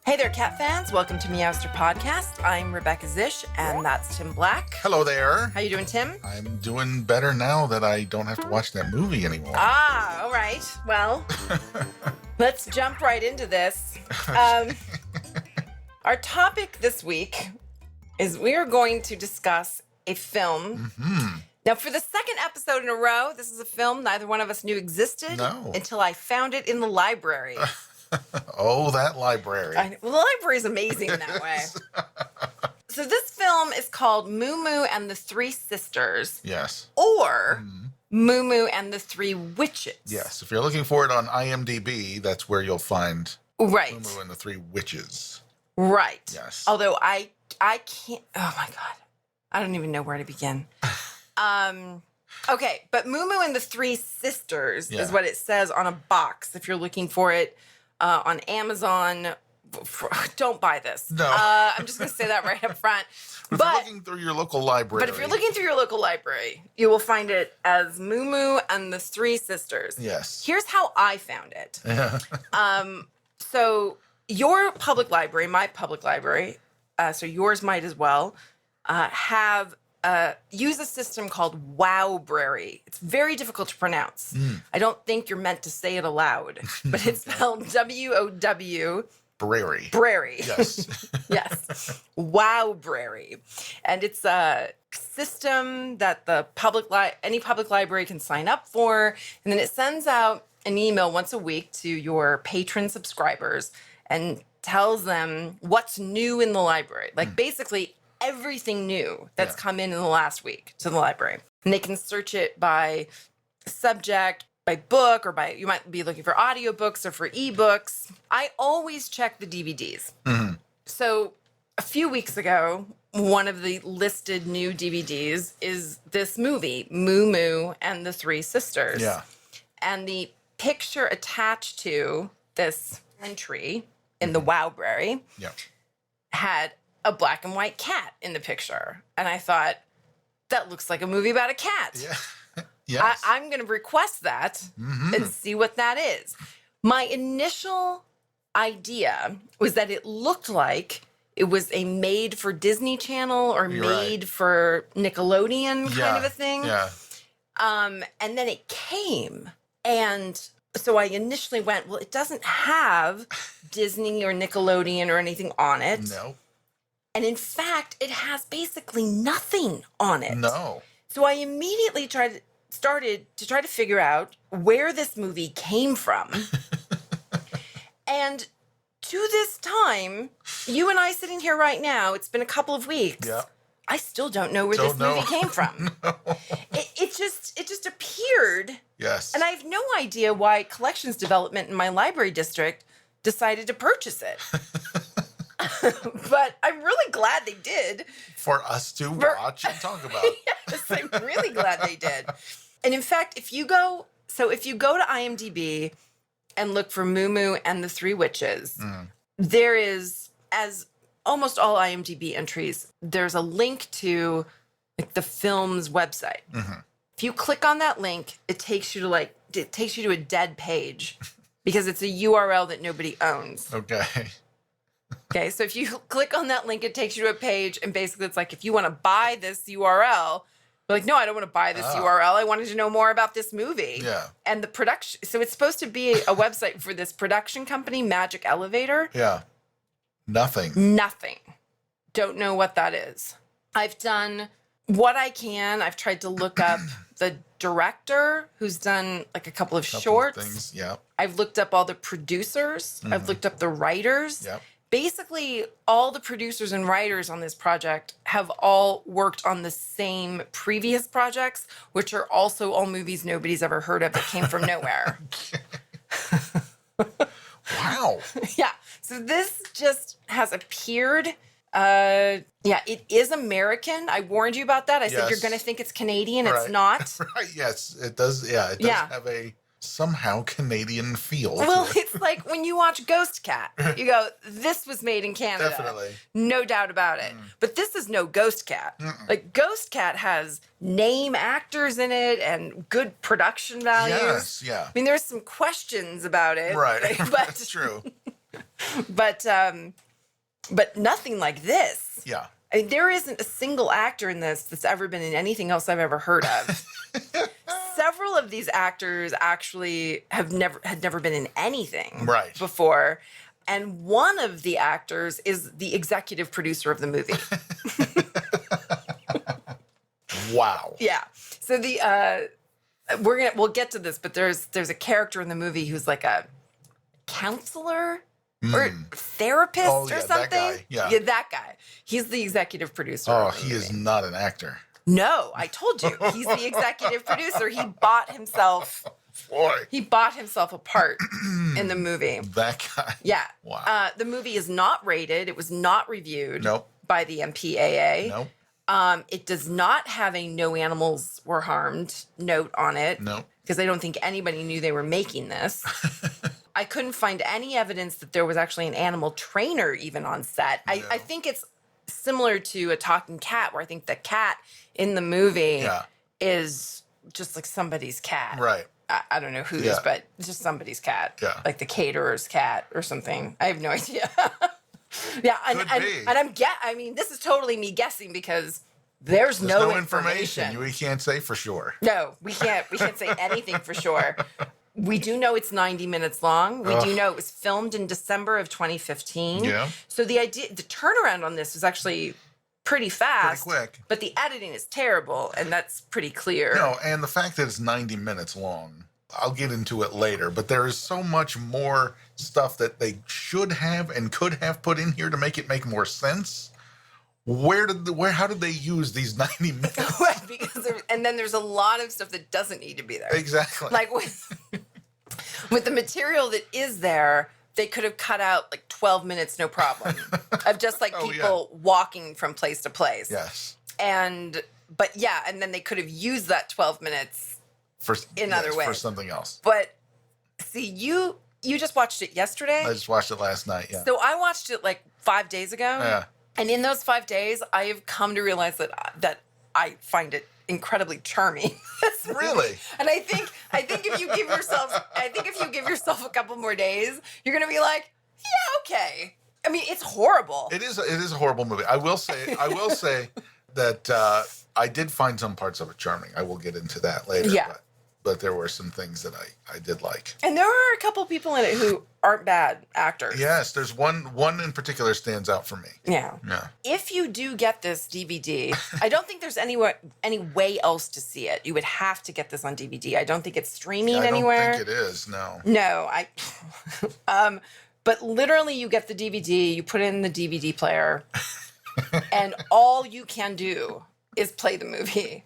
Hey there, cat fans. Welcome to Meowster Podcast. I'm Rebecca Zish, and that's Tim Black. Hello there. How you doing, Tim? I'm doing better now that I don't have to watch that movie anymore. Ah, all right. Well, let's jump right into this. Our topic this week is we are going to discuss a film. Mm-hmm. Now, for the second episode in a row, this is a film neither one of us knew existed until I found it in the library. Oh, that library. Well, the library is amazing that way. So this film is called Moo Moo and the Three Sisters. Yes. Or Moo Moo and the Three Witches. Yes. If you're looking for it on IMDb, that's where you'll find Moo Moo and the Three Witches. Right. Yes. Although I can't, oh my God. I don't even know where to begin. Okay, but Moo Moo and the Three Sisters is what it says on a box if you're looking for it. On Amazon, don't buy this. No. I'm just going to say that right up front. But if you're looking through your local library. But if you're looking through your local library, you will find it as Moo Moo and the Three Sisters. Yes. Here's how I found it. So your public library, my public library, so yours might as well, use a system called Wowbrary. It's very difficult to pronounce. I don't think you're meant to say it aloud, but it's spelled W-O-W. Brary. Yes. Yes. Wowbrary. And it's a system that the any public library can sign up for. And then it sends out an email once a week to your patron subscribers and tells them what's new in the library. Like basically everything new that's come in the last week to the library. And they can search it by subject, by book, or you might be looking for audiobooks or for ebooks. I always check the DVDs. Mm-hmm. So a few weeks ago, one of the listed new DVDs is this movie, Moo Moo and the Three Sisters. Yeah. And the picture attached to this entry in the Wowbrary had a black and white cat in the picture. And I thought, that looks like a movie about a cat. Yeah. Yes. I'm going to request that and see what that is. My initial idea was that it looked like it was a made for Disney Channel or made for Nickelodeon kind of a thing. Yeah. And then it came. And so I initially went, well, it doesn't have Disney or Nickelodeon or anything on it. No. And in fact, it has basically nothing on it. No. So I immediately started to try to figure out where this movie came from. And to this time, you and I sitting here right now, it's been a couple of weeks. Yeah. I still don't know where this movie came from. No. It just appeared. Yes. And I have no idea why collections development in my library district decided to purchase it. But I'm really glad they did. For us to watch and talk about. Yes, I'm really glad they did. And in fact, if you go to IMDb and look for Moo Moo and the Three Witches, there is, as almost all IMDb entries, there's a link to like the film's website. If you click on that link, it takes you to a dead page because it's a URL that nobody owns. Okay, so if you click on that link, it takes you to a page, and basically it's like, if you want to buy this URL, you're like, no, I don't want to buy this URL. I wanted to know more about this movie. Yeah. And the production, so it's supposed to be a website for this production company, Magic Elevator. Yeah. Nothing. Don't know what that is. I've done what I can. I've tried to look up the director who's done like a couple of shorts. Things. Yeah. I've looked up all the producers. I've looked up the writers. Yep. Basically, all the producers and writers on this project have all worked on the same previous projects, which are also all movies nobody's ever heard of that came from nowhere. Wow. Yeah. So this just has appeared. It is American. I warned you about that. I said you're going to think it's Canadian. It's not. Right. Yes, it does. Yeah, it does have a somehow Canadian feel. Well, it's like when you watch Ghost Cat, you go, this was made in Canada. Definitely. No doubt about it. But this is no Ghost Cat. Like Ghost Cat has name actors in it and good production values. Yes, yeah. I mean, there's some questions about it. Right. But That's true. But nothing like this. Yeah. I mean, there isn't a single actor in this that's ever been in anything else I've ever heard of. Several of these actors actually had never been in anything before. And one of the actors is the executive producer of the movie. Wow. Yeah. So we'll get to this, but there's a character in the movie who's like a counselor or therapist or something. That guy. Yeah, that guy. He's the executive producer. Oh, he is not an actor. No, I told you. He's the executive producer. He bought himself a part in the movie. That guy. Yeah. Wow. The movie is not rated. It was not reviewed by the MPAA. Nope. It does not have a no animals were harmed note on it. No. Because I don't think anybody knew they were making this. I couldn't find any evidence that there was actually an animal trainer even on set. No. I think it's similar to a talking cat, where I think the cat in the movie is just like somebody's cat. Right. I don't know whose, but it's just somebody's cat. Yeah. Like the caterer's cat or something. I have no idea. Yeah, and I mean, this is totally me guessing because there's no information. We can't say for sure. No, we can't say anything for sure. We do know it's 90 minutes long. We do know it was filmed in December of 2015. Yeah. So the turnaround on this was actually pretty fast. Pretty quick. But the editing is terrible, and that's pretty clear. No, and the fact that it's 90 minutes long, I'll get into it later, but there is so much more stuff that they should have and could have put in here to make it make more sense. How did they use these 90 minutes? Right, because and then there's a lot of stuff that doesn't need to be there. Exactly. Like with the material that is there, they could have cut out like 12 minutes, no problem, of just like people walking from place to place. Yes. And then they could have used that 12 minutes in other ways. For something else. But see, you just watched it yesterday? I just watched it last night, yeah. So I watched it like 5 days ago. Yeah. And in those 5 days, I have come to realize that I find it incredibly charming. Really? And I think if you give yourself a couple more days, you're gonna be like, yeah, okay. I mean, it's horrible. It is a horrible movie. I will say that I did find some parts of it charming. I will get into that later. Yeah. But there were some things that I did like. And there are a couple people in it who aren't bad actors. Yes, there's one in particular stands out for me. Yeah. Yeah. If you do get this DVD, I don't think there's any way else to see it. You would have to get this on DVD. I don't think it's streaming anywhere. I don't think it is, no. No, but literally you get the DVD, you put it in the DVD player, and all you can do is play the movie.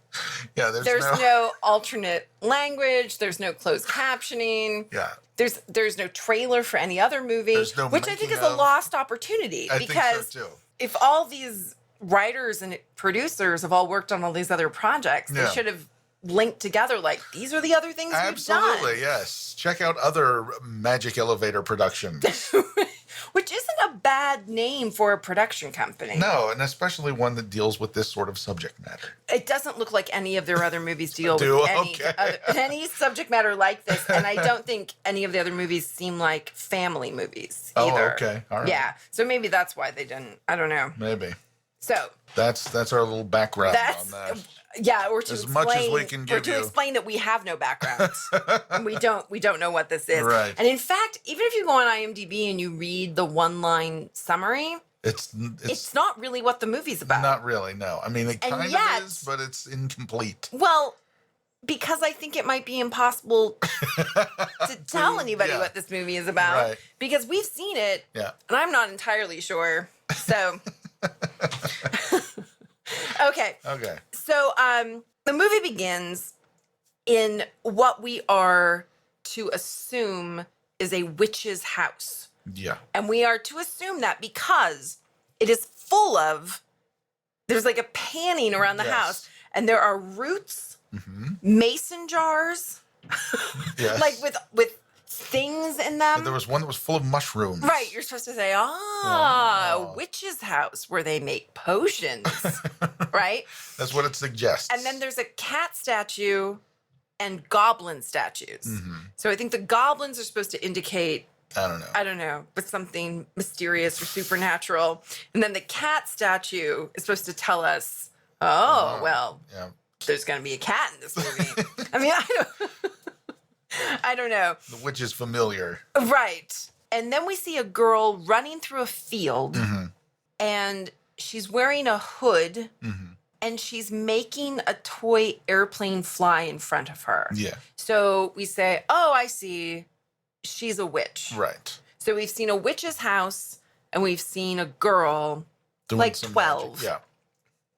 Yeah, there's no alternate language. There's no closed captioning. Yeah. There's no trailer for any other movie, which I think is a lost opportunity. I because think so too. If all these writers and producers have all worked on all these other projects, they should have linked together like, these are the other things we've done. Absolutely, yes. Check out other Magic Elevator productions. Which isn't a bad name for a production company. No, and especially one that deals with this sort of subject matter. It doesn't look like any of their other movies deal with any subject matter like this. And I don't think any of the other movies seem like family movies either. Oh, okay. All right. Yeah. So maybe that's why they didn't. I don't know. Maybe. So. That's our little background on that. Yeah, or to as much as we can give you. Or to explain that we have no background. And we don't know what this is. Right. And in fact, even if you go on IMDb and you read the one-line summary, it's not really what the movie's about. Not really, no. I mean, it kind of is, but it's incomplete. Well, because I think it might be impossible to tell anybody what this movie is about. Right. Because we've seen it, and I'm not entirely sure. So, okay. Okay. So, the movie begins in what we are to assume is a witch's house. Yeah. And we are to assume that because it is full of, there's like a panning around the house, and there are roots, mason jars, like with things in them. But there was one that was full of mushrooms. Right. You're supposed to say, witch's house where they make potions, right? That's what it suggests. And then there's a cat statue and goblin statues. So I think the goblins are supposed to indicate I don't know, but something mysterious or supernatural. And then the cat statue is supposed to tell us, well, Yeah. there's going to be a cat in this movie. I mean, I don't know. The witch is familiar. Right. And then we see a girl running through a field and she's wearing a hood and she's making a toy airplane fly in front of her. Yeah. So we say, oh, I see. She's a witch. Right. So we've seen a witch's house and we've seen a girl, Doing like some 12, magic. Yeah.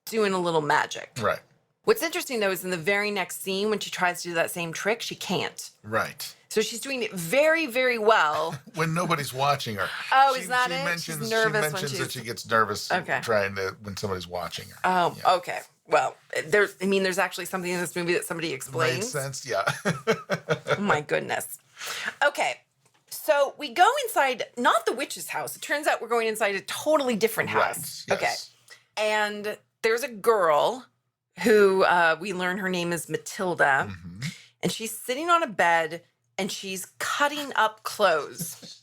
doing a little magic. Right. What's interesting, though, is in the very next scene, when she tries to do that same trick, she can't. Right. So she's doing it very, very well. When nobody's watching her. Oh, is that it? Mentions, She's nervous she mentions when that she gets nervous when somebody's watching her. Oh, Yeah. okay. Well, there's actually something in this movie that somebody explains. Makes sense, yeah. Oh, my goodness. Okay. So we go inside, not the witch's house. It turns out we're going inside a totally different house. Right, yes. Okay. And there's a girl who we learn her name is Matilda. And she's sitting on a bed and she's cutting up clothes.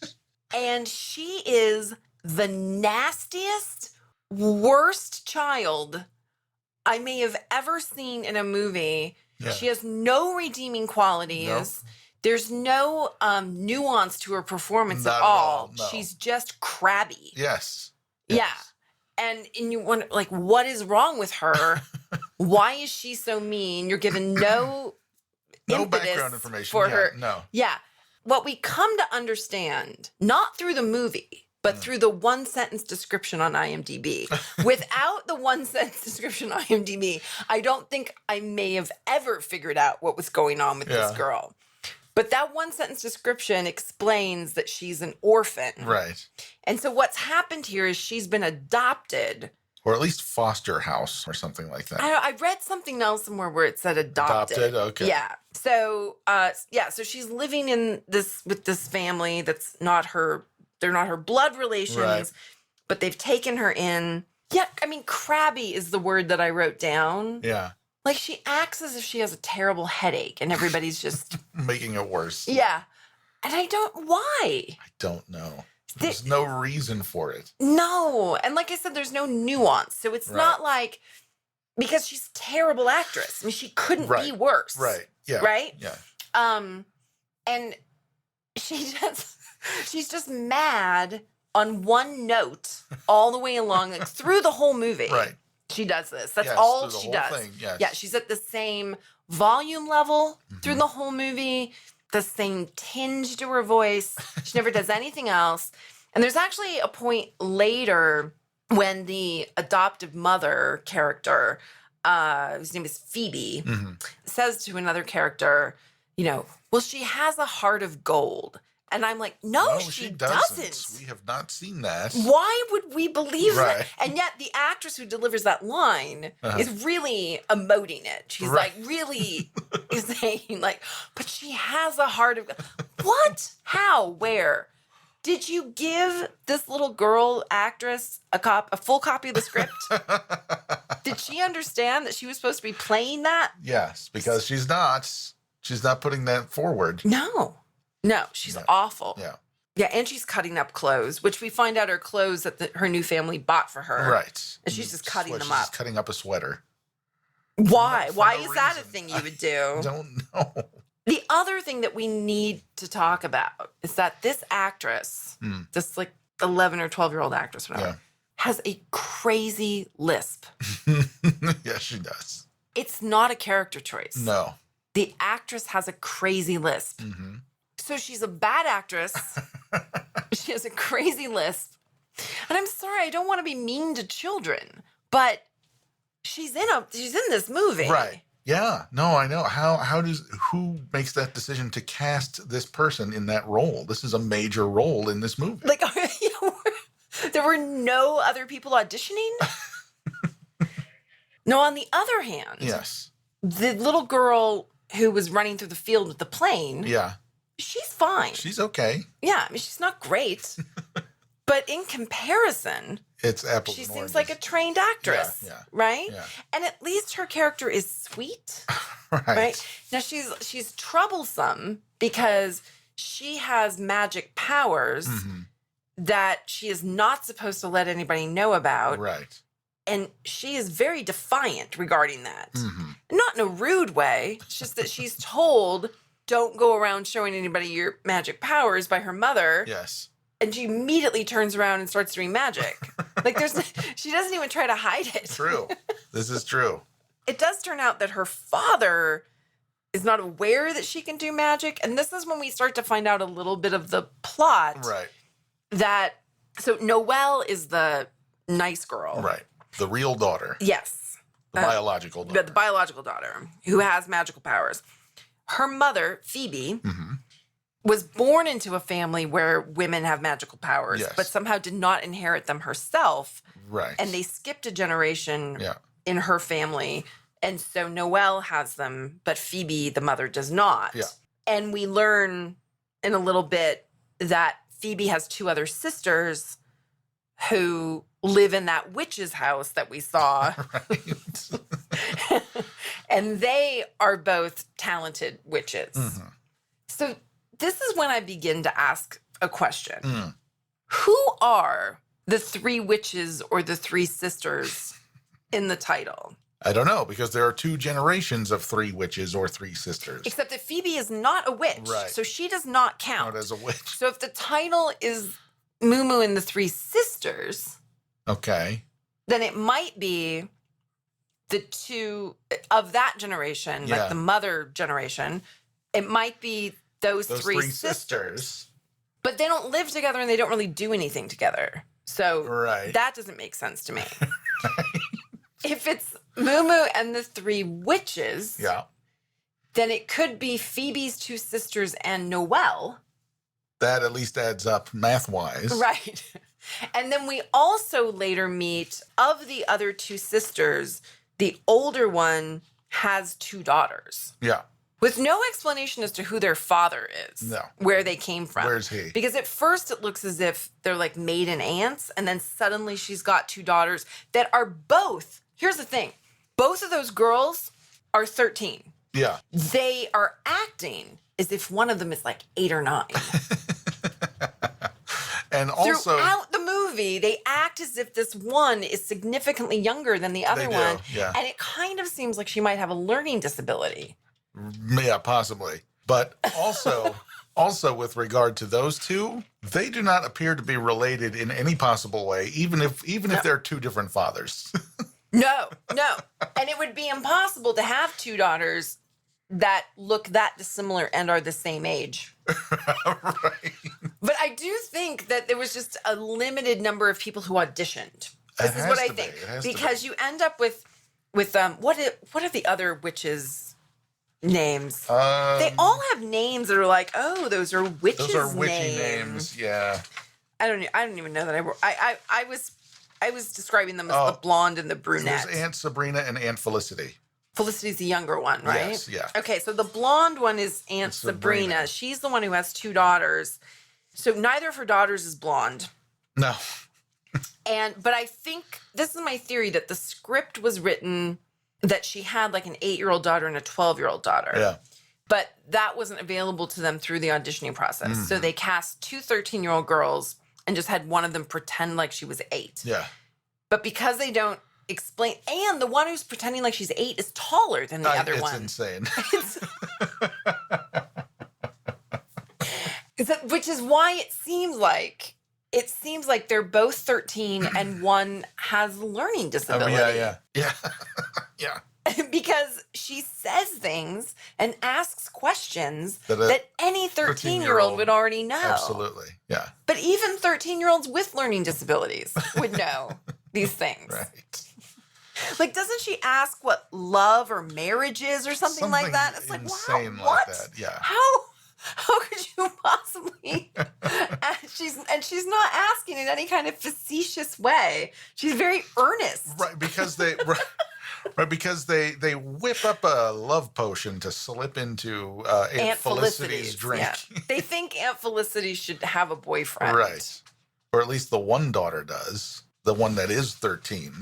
And she is the nastiest, worst child I may have ever seen in a movie. Yeah. She has no redeeming qualities. Nope. There's no nuance to her performance Not at at all. all, no. She's just crabby. Yes. Yeah. And you wonder, like, what is wrong with her? Why is she so mean? You're given no impetus background information for yeah, her. No. Yeah. What we come to understand, not through the movie, but through the one sentence description on IMDb. Without the one sentence description on IMDb, I don't think I may have ever figured out what was going on with this girl. But that one sentence description explains that she's an orphan. Right. And so what's happened here is she's been adopted. Or at least foster house or something like that. I read something else somewhere where it said adopted. Adopted, okay. Yeah. So, so she's living in with this family that's not her, they're not her blood relations, Right. but they've taken her in. Yeah, I mean, crabby is the word that I wrote down. Yeah. Like, she acts as if she has a terrible headache and everybody's just... Making it worse. Yeah. And why? I don't know. There's no reason for it. No. And like I said, there's no nuance. So it's not like, because she's a terrible actress. I mean, she couldn't be worse. Right. Yeah. Right? Yeah. And she's just mad on one note all the way along, like through the whole movie. She She does this. That's Yes, all through the she whole does. thing, yes. Yeah, she's at the same volume level through the whole movie, the same tinge to her voice. She never does anything else. And there's actually a point later when the adoptive mother character, whose name is Phoebe, says to another character, well, she has a heart of gold. And I'm like, no, she doesn't. We have not seen that. Why would we believe that? Right. And yet the actress who delivers that line is really emoting it. She's like really is saying like, but she has a heart of what? How? Where? Did you give this little girl actress a full copy of the script? Did she understand that she was supposed to be playing that? Yes, because she's not putting that forward. No, she's awful. Yeah. Yeah, and she's cutting up clothes, which we find out are clothes that her new family bought for her. Right. And she's just cutting them She's up. just cutting up a sweater. Why? For Why no is that a reason. thing you would do? I don't know. The other thing that we need to talk about is that this actress, this like 11 or 12-year-old actress, whatever, has a crazy lisp. Yes, she does. It's not a character choice. No. The actress has a crazy lisp. So she's a bad actress. She has a crazy lisp. And I'm sorry, I don't want to be mean to children, but she's in this movie. Right. Yeah. No, I know. Who makes that decision to cast this person in that role? This is a major role in this movie. Like, there were no other people auditioning? No, on the other hand, Yes. the little girl who was running through the field with the plane, Yeah. she's fine. She's okay. Yeah, I mean, she's not great. But in comparison, It's apples she and seems oranges. like a trained actress, Yeah. right? Yeah. And at least her character is sweet, Right. right? Now she's troublesome because she has magic powers that she is not supposed to let anybody know about. Right. And she is very defiant regarding that. Not in a rude way. It's just that she's told, don't go around showing anybody your magic powers by her mother. Yes. And she immediately turns around and starts doing magic. Like she doesn't even try to hide it. True. This is true. It does turn out that her father is not aware that she can do magic. And this is when we start to find out a little bit of the plot. Right. So Noelle is the nice girl. Right. The real daughter. Yes. The biological daughter. The biological daughter who has magical powers. Her mother, Phoebe, was born into a family where women have magical powers, Yes. but somehow did not inherit them herself. Right. And they skipped a generation in her family. And so Noelle has them, but Phoebe, the mother, does not. Yeah. And we learn in a little bit that Phoebe has two other sisters who live in that witch's house that we saw. Right. And they are both talented witches. So this is when I begin to ask a question. Who are the three witches or the three sisters in the title? I don't know, because there are two generations of three witches or three sisters. Except that Phoebe is not a witch. Right. So she does not count. Not as a witch. So if the title is Moo Moo and the Three Sisters, Okay. then it might be the two of that generation, Yeah. like the mother generation. It might be those three sisters. sisters. But they don't live together and they don't really do anything together. So Right. that doesn't make sense to me. If it's Moo Moo and the three witches, Yeah. then it could be Phoebe's two sisters and Noelle. That at least adds up math-wise. Right. And then we also later meet, of the other two sisters, the older one has two daughters Yeah. with no explanation as to who their father is. No. Where they came from. Where's he? Because at first it looks as if they're like maiden aunts, and then suddenly she's got two daughters that are both, here's the thing, both of those girls are 13. Yeah. They are acting as if one of them is like 8 or 9. And also, Throughout the movie, they act as if this one is significantly younger than the other do, one. yeah. And it kind of seems like she might have a learning disability. yeah, possibly. But also with regard to those two, they do not appear to be related in any possible way, even if they're two different fathers. No. And it would be impossible to have two daughters that look that dissimilar and are the same age. Right. But I do think that there was just a limited number of people who auditioned. This is what I think. Because you end up with what are the other witches' names? They all have names that are like, oh, those are witches' Those are witchy names. Yeah. I don't even know that I was describing them as the blonde and the brunette. There's Aunt Sabrina and Aunt Felicity. Felicity's the younger one, right? Yes, yeah. Okay, so the blonde one is Aunt Sabrina. She's the one who has two daughters. So neither of her daughters is blonde. No. But I think this is my theory that the script was written that she had like an 8-year-old daughter and a 12-year-old daughter. Yeah. But that wasn't available to them through the auditioning process. So they cast two 13-year-old girls and just had one of them pretend like she was 8. Yeah. But because they don't explain, and the one who's pretending like she's 8 is taller than the other it's one. insane. Which is why it seems like they're both 13 and one has a learning disability. Yeah. Yeah. Because she says things and asks questions that any 13-year-old 13-year-old would already know. Absolutely. Yeah. But even 13-year-olds with learning disabilities would know these things. Right. Like, doesn't she ask what love or marriage is or something like that? It's like, wow, insane what? like that. Yeah. How could you possibly? She's not asking in any kind of facetious way. She's very earnest. Right, because they whip up a love potion to slip into Aunt Felicity's drink. Yeah. They think Aunt Felicity should have a boyfriend. Right. Or at least the one daughter does. The one that is 13.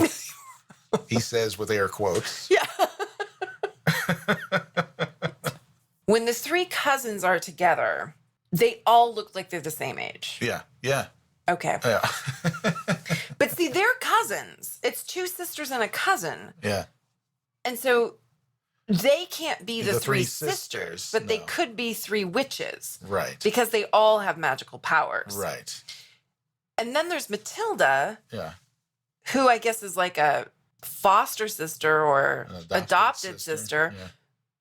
He says with air quotes. Yeah. When the three cousins are together, They all look like they're the same age. Yeah. Yeah. Okay. Yeah. But see, they're cousins. It's two sisters and a cousin. Yeah. And so they can't be the three sisters, sisters, but they no. could be three witches. Right. Because they all have magical powers. Right. And then there's Matilda, Yeah. who I guess is like a foster sister or An adopted sister, Yeah.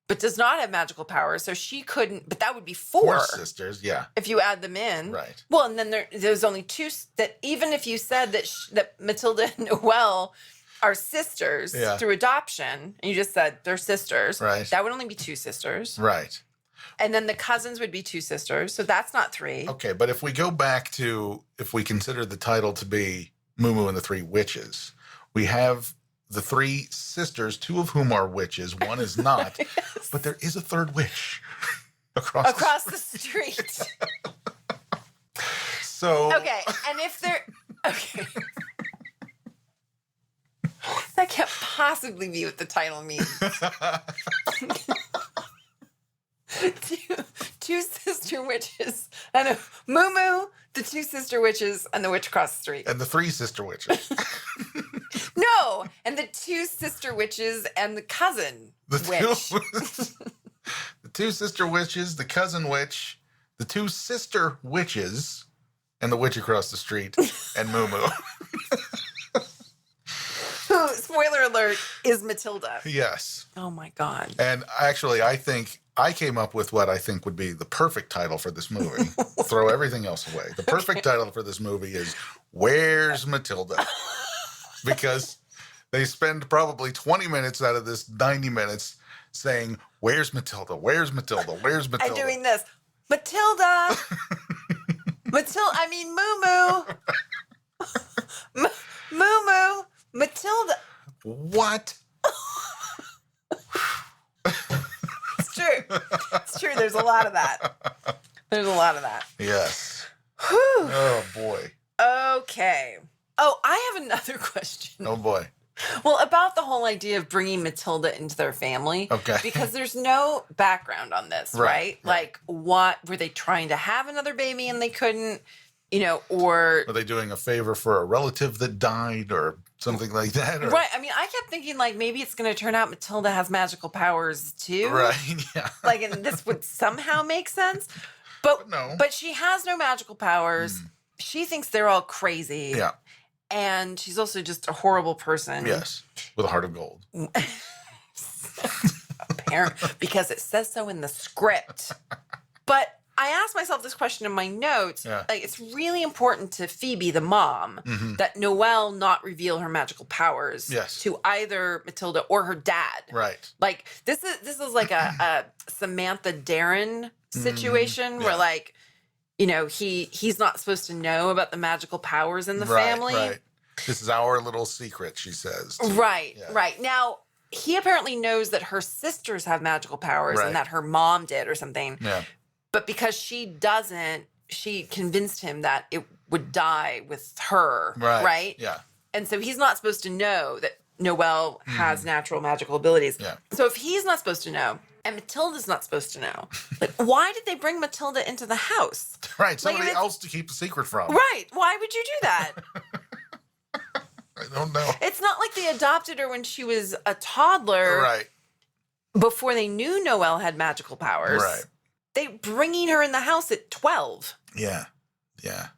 but does not have magical powers. So she couldn't, but that would be Four four sisters. Yeah. if you add them in. Right. Well, and then there's only two that even if you said that Matilda and Noelle are sisters through adoption, and you just said they're sisters, Right. that would only be two sisters. Right. And then the cousins would be two sisters. So that's not three. Okay, but if we go back to, if we consider the title to be Moo Moo and the Three Witches, we have the three sisters, two of whom are witches, one is not, Yes. but there is a third witch across the street. So Okay, and if they're okay, that can't possibly be what the title means. two sister witches. I know Moo Moo, the two sister witches, and the witch across the street. and the three sister witches. No, and the two sister witches and the cousin witch. The two sister witches, the cousin witch, the two sister witches, and the witch across the street, and Moo Moo. Who, spoiler alert, is Matilda. Yes. Oh my God. And actually, I think I came up with what I think would be the perfect title for this movie. Throw everything else away. The perfect title for this movie is Where's Matilda? Because they spend probably 20 minutes out of this 90 minutes saying, Where's Matilda? Where's Matilda? Where's Matilda? And doing this. Matilda. Moo Moo. Moo Moo. Matilda. What? It's true. It's true. There's a lot of that. There's a lot of that. Yes. Whew. Oh, boy. Okay. Oh, I have another question. Oh, boy. Well, about the whole idea of bringing Matilda into their family. Okay. Because there's no background on this, right? Like, what were they trying to have another baby and they couldn't, or Are they doing a favor for a relative that died or something like that? Or, right. I mean, I kept thinking like maybe it's going to turn out Matilda has magical powers too. Right. Yeah. Like, and this would somehow make sense. But no. But she has no magical powers. She thinks they're all crazy. Yeah. And she's also just a horrible person. Yes. With a heart of gold. Apparently, because it says so in the script. But I asked myself this question in my notes. Yeah. Like, it's really important to Phoebe, the mom, that Noelle not reveal her magical powers to either Matilda or her dad. Right. Like, this is like a Samantha Darren situation where, like, he's not supposed to know about the magical powers in the family. Right. This is our little secret, she says. Right. Yeah. Right. Now, he apparently knows that her sisters have magical powers and that her mom did or something. Yeah. But because she doesn't, she convinced him that it would die with her. Right. Yeah. And so he's not supposed to know that Noelle has natural magical abilities. Yeah. So if he's not supposed to know, and Matilda's not supposed to know, like, why did they bring Matilda into the house? Right. Somebody else to keep the secret from. Right. Why would you do that? I don't know. It's not like they adopted her when she was a toddler. Right. Before they knew Noelle had magical powers. Right. They bringing her in the house at 12. Yeah. Yeah.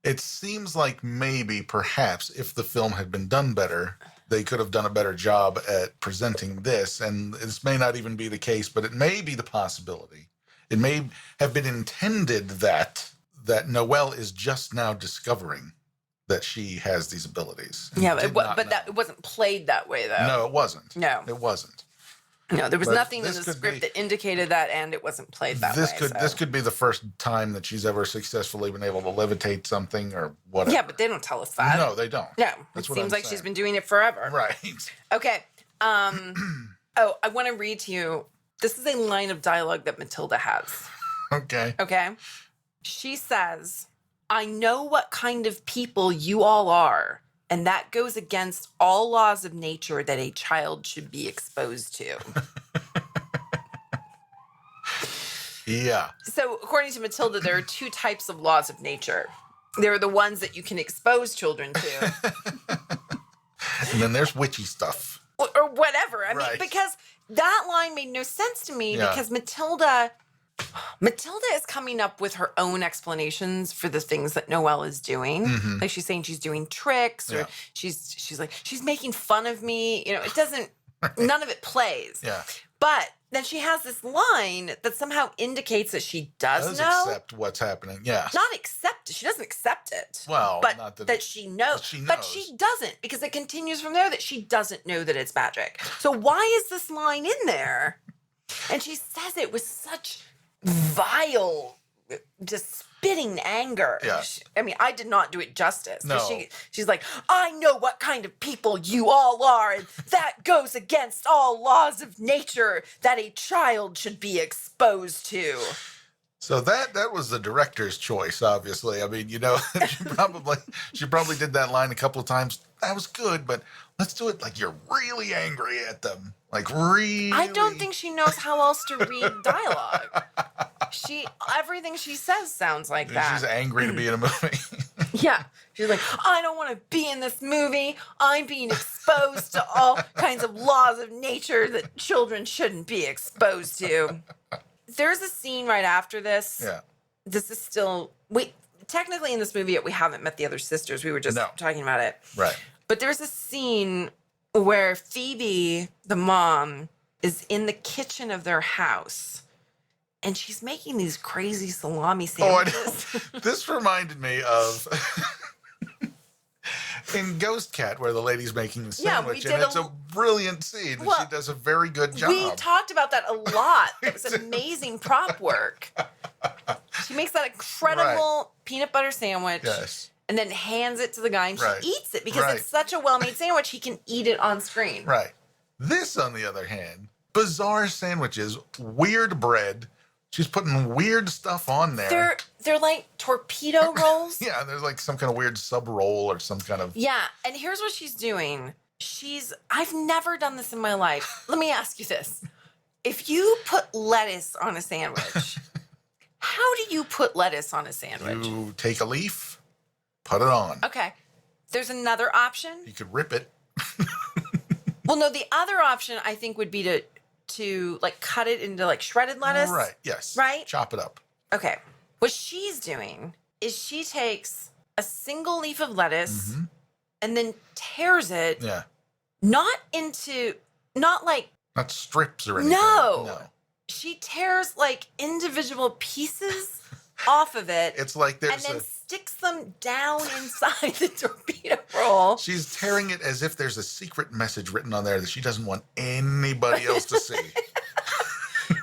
It seems like maybe, perhaps, if the film had been done better, they could have done a better job at presenting this. And this may not even be the case, but it may be the possibility. It may have been intended that Noelle is just now discovering that she has these abilities. Yeah, but it wasn't played that way, though. No, it wasn't. No. It wasn't. No, there was But nothing in this the could script be- that indicated that, and it wasn't played that This way. This could be the first time that she's ever successfully been able to levitate something or whatever. Yeah, but they don't tell us that. No, they don't. No, That's it what seems I'm like saying. she's been doing it forever. Right. Okay. Oh, I want to read to you. This is a line of dialogue that Matilda has. Okay. Okay. She says, I know what kind of people you all are, and that goes against all laws of nature that a child should be exposed to. Yeah. So according to Matilda, there are two types of laws of nature. There are the ones that you can expose children to. And then there's witchy stuff. Or whatever. I mean, Right. because that line made no sense to me Yeah. because Matilda is coming up with her own explanations for the things that Noelle is doing. Mhm. Like she's saying she's doing tricks, or Yeah. she's like, she's making fun of me. You know, it doesn't, none of it plays. Yeah. But then she has this line that somehow indicates that she does know. Accept what's happening. Yeah. Not accept it. She doesn't accept it. Well, but not that she knows. she But knows. she doesn't, because it continues from there that she doesn't know that it's magic. So why is this line in there? And she says it with such vile, just spitting anger. Yeah. I mean, I did not do it justice. No. She's like, I know what kind of people you all are, and that goes against all laws of nature that a child should be exposed to. So that was the director's choice, obviously. I mean, you know, she probably did that line a couple of times. That was good, but let's do it like you're really angry at them. Like really. I don't think she knows how else to read dialogue. Everything she says sounds like that. She's angry to be in a movie. Yeah. She's like, I don't want to be in this movie. I'm being exposed to all kinds of laws of nature that children shouldn't be exposed to. There's a scene right after this. Yeah. This is still, technically in this movie, we haven't met the other sisters. We were just talking about it. Right. But there's a scene where Phoebe, the mom, is in the kitchen of their house. And she's making these crazy salami sandwiches. Oh, I know. This reminded me of in Ghost Cat, where the lady's making the sandwich, and it's a brilliant scene. Well, she does a very good job. We talked about that a lot. It was amazing prop work. She makes that incredible peanut butter sandwich. Yes. And then hands it to the guy, and she eats it because Right. it's such a well-made sandwich. He can eat it on screen. Right. This, on the other hand, bizarre sandwiches, weird bread. She's putting weird stuff on there. They're like torpedo rolls. Yeah, there's like some kind of weird sub roll or some kind of. Yeah, and here's what she's doing. I've never done this in my life. Let me ask you this. If you put lettuce on a sandwich, how do you put lettuce on a sandwich? You take a leaf, put it on. Okay. There's another option. You could rip it. Well, no, the other option I think would be to like cut it into like shredded lettuce. Right, yes. Right? Chop it up. Okay. What she's doing is she takes a single leaf of lettuce and then tears it. Yeah. Not like. Not strips or anything. No. She tears like individual pieces off of it. It's like and then sticks them down inside the torpedo roll. She's tearing it as if there's a secret message written on there that she doesn't want anybody else to see.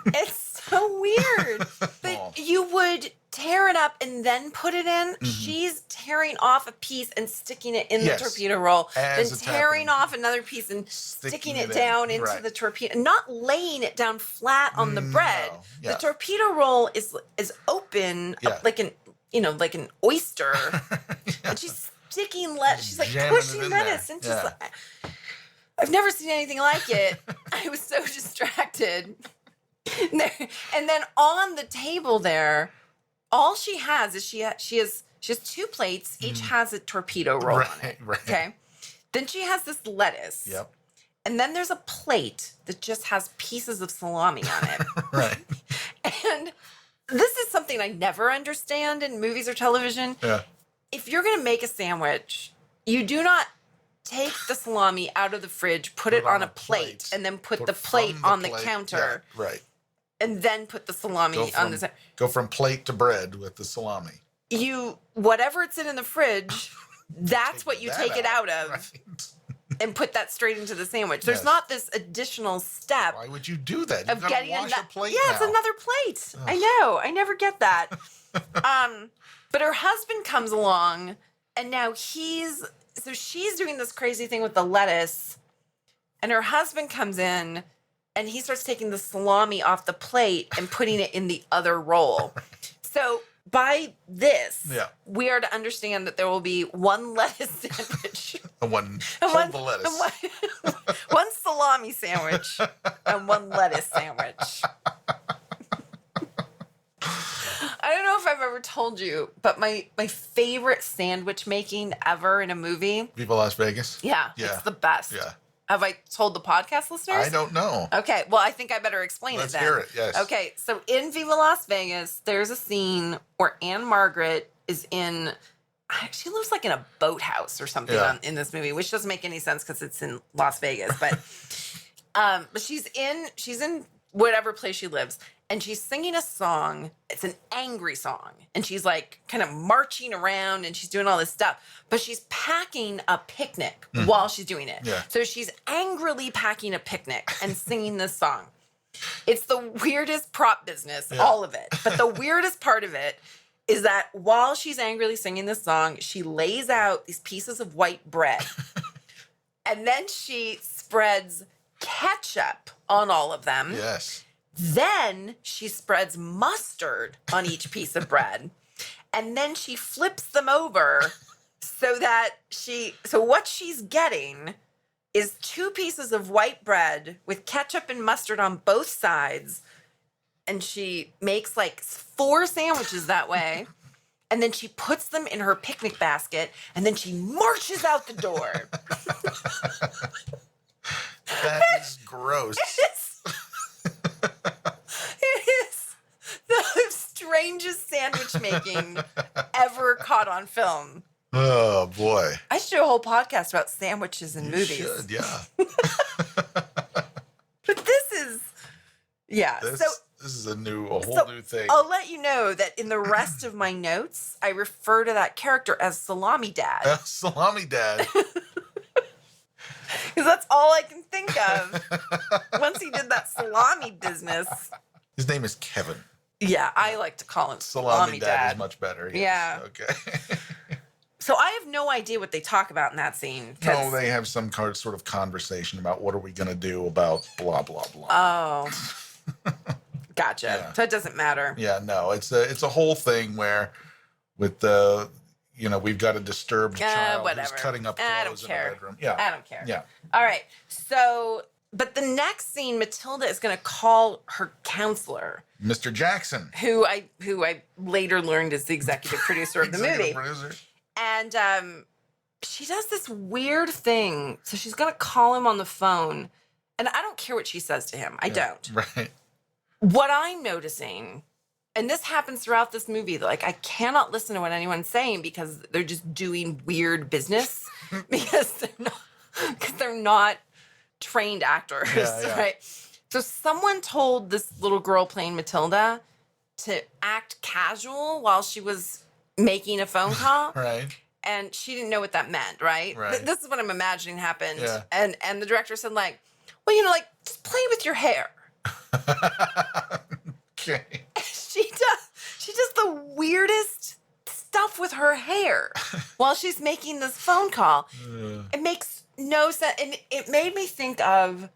It's so weird. But you would tear it up and then put it in. She's tearing off a piece and sticking it in the torpedo roll. Then tearing off another piece and sticking it down into the torpedo. Not laying it down flat on the bread. Yeah. The torpedo roll is open like an oyster. And she's sticking lettuce. She's like pushing lettuce. And she's like, I've never seen anything like it. I was so distracted. And then on the table there, all she has is she has two plates. Each has a torpedo roll on it. Right. Okay. Then she has this lettuce. Yep. And then there's a plate that just has pieces of salami on it. Right. And this is something I never understand in movies or television. Yeah. If you're going to make a sandwich, you do not take the salami out of the fridge, put it on a plate, and then put the plate on the counter. Yeah, right. And then put the salami on the side. Go from plate to bread with the salami. Whatever it's in the fridge, that's what you take it out of. Right. And put that straight into the sandwich. There's not this additional step. Why would you do that? Of getting wash a plate it's another plate. Ugh. I know. I never get that. But her husband comes along, and now she's doing this crazy thing with the lettuce, and her husband comes in, and he starts taking the salami off the plate and putting it in the other roll. So by this, we are to understand that there will be one lettuce sandwich. One salami sandwich and one lettuce sandwich. I don't know if I've ever told you, but my favorite sandwich making ever in a movie. Viva Las Vegas? Yeah, Yeah. it's the best. Yeah. Have I told the podcast listeners? I don't know. Okay, well, I think I better explain Let's it then. hear it, yes. Okay, so in Viva Las Vegas, there's a scene where Anne Margaret is in, she lives like in a boathouse or something in this movie, which doesn't make any sense because it's in Las Vegas. But she's in whatever place she lives, and she's singing a song. It's an angry song, and she's like kind of marching around, and she's doing all this stuff. But she's packing a picnic while she's doing it. Yeah. So she's angrily packing a picnic and singing this song. It's the weirdest prop business, all of it. But the weirdest part of it is that while she's angrily singing this song, she lays out these pieces of white bread, and then she spreads ketchup on all of them. Yes. Then she spreads mustard on each piece of bread, and then she flips them over so what she's getting is 2 pieces of white bread with ketchup and mustard on both sides, and she makes like 4 sandwiches that way, and then she puts them in her picnic basket, and then she marches out the door. That is gross. It is the strangest sandwich making ever caught on film. Oh, boy. I should do a whole podcast about sandwiches in You movies. should, yeah. But this is, This is a whole new thing. I'll let you know that in the rest of my notes, I refer to that character as Salami Dad. Salami Dad. Because that's all I can think of. Once he did that salami business. His name is Kevin. Yeah, I like to call him Salami Dad is much better. Yes. Yeah. Okay. So I have no idea what they talk about in that scene. No, they have some sort of conversation about what are we going to do about blah, blah, blah. Oh. Gotcha. Yeah. So it doesn't matter. Yeah, no, it's a whole thing where with the, we've got a disturbed child whatever. who's cutting up I clothes don't in care. a bedroom. Yeah. I don't care. Yeah. All right. So, but the next scene, Matilda is going to call her counselor, Mr. Jackson. who I later learned is the executive producer of the movie. Executive producer. And she does this weird thing. So she's going to call him on the phone. And I don't care what she says to him. I don't. Right. What I'm noticing, and this happens throughout this movie, like I cannot listen to what anyone's saying because they're just doing weird business because they're not trained actors, Yeah. right? So someone told this little girl playing Matilda to act casual while she was making a phone call. Right. And she didn't know what that meant, right? Right. This is what I'm imagining happened. Yeah. And the director said, like, well, just play with your hair. Okay. She does the weirdest stuff with her hair while she's making this phone call. It makes no sense. And it made me think of,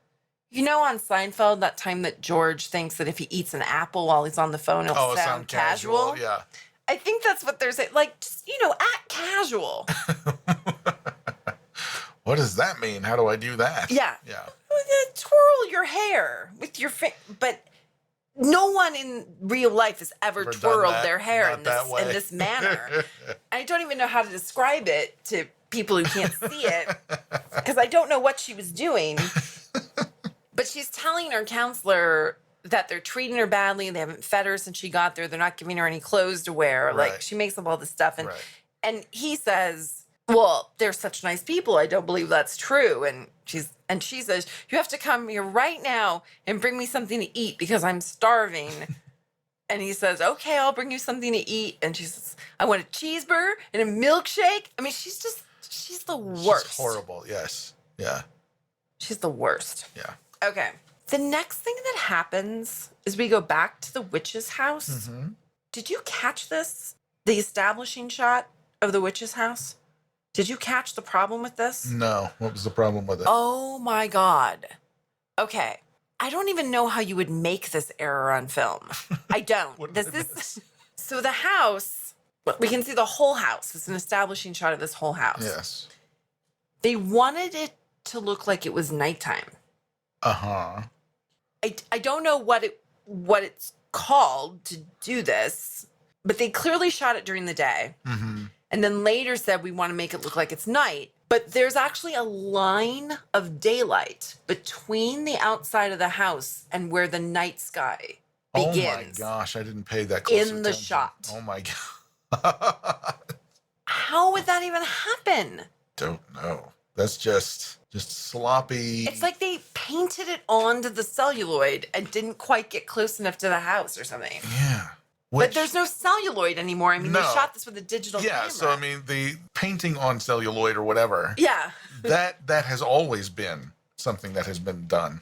on Seinfeld, that time that George thinks that if he eats an apple while he's on the phone, it'll sound casual. Yeah. I think that's what they're saying. Like, just, act casual. What does that mean? How do I do that? Yeah. Yeah. Twirl your hair with your but no one in real life has ever Never done twirled that. their hair Not in that way. this manner. I don't even know how to describe it to people who can't see it because I don't know what she was doing. But she's telling her counselor that they're treating her badly. They haven't fed her since she got there. They're not giving her any clothes to wear. Right. Like, she makes up all this stuff. And Right. and he says, well, they're such nice people. I don't believe that's true. And she says, you have to come here right now and bring me something to eat because I'm starving. And he says, okay, I'll bring you something to eat. And she says, I want a cheeseburger and a milkshake. I mean, she's the worst. She's horrible. Yes. Yeah. She's the worst. Yeah. Okay. The next thing that happens is we go back to the witch's house. Mm-hmm. Did you catch this? The establishing shot of the witch's house? Did you catch the problem with this? No. What was the problem with it? Oh my God. Okay. I don't even know how you would make this error on film. I don't. What This did I is miss? so the house, we can see the whole house. It's an establishing shot of this whole house. Yes. They wanted it to look like it was nighttime. Uh-huh. I don't know what it's called to do this, but they clearly shot it during the day. Mm-hmm. And then later said, we want to make it look like it's night. But there's actually a line of daylight between the outside of the house and where the night sky begins. Oh my gosh, I didn't pay that close attention. In the shot. Oh my God. How would that even happen? Don't know. That's just sloppy. It's like they painted it onto the celluloid and didn't quite get close enough to the house or something. Yeah. But there's no celluloid anymore. I mean, they shot this with a digital camera. Yeah, so I mean, the painting on celluloid or whatever. Yeah. that has always been something that has been done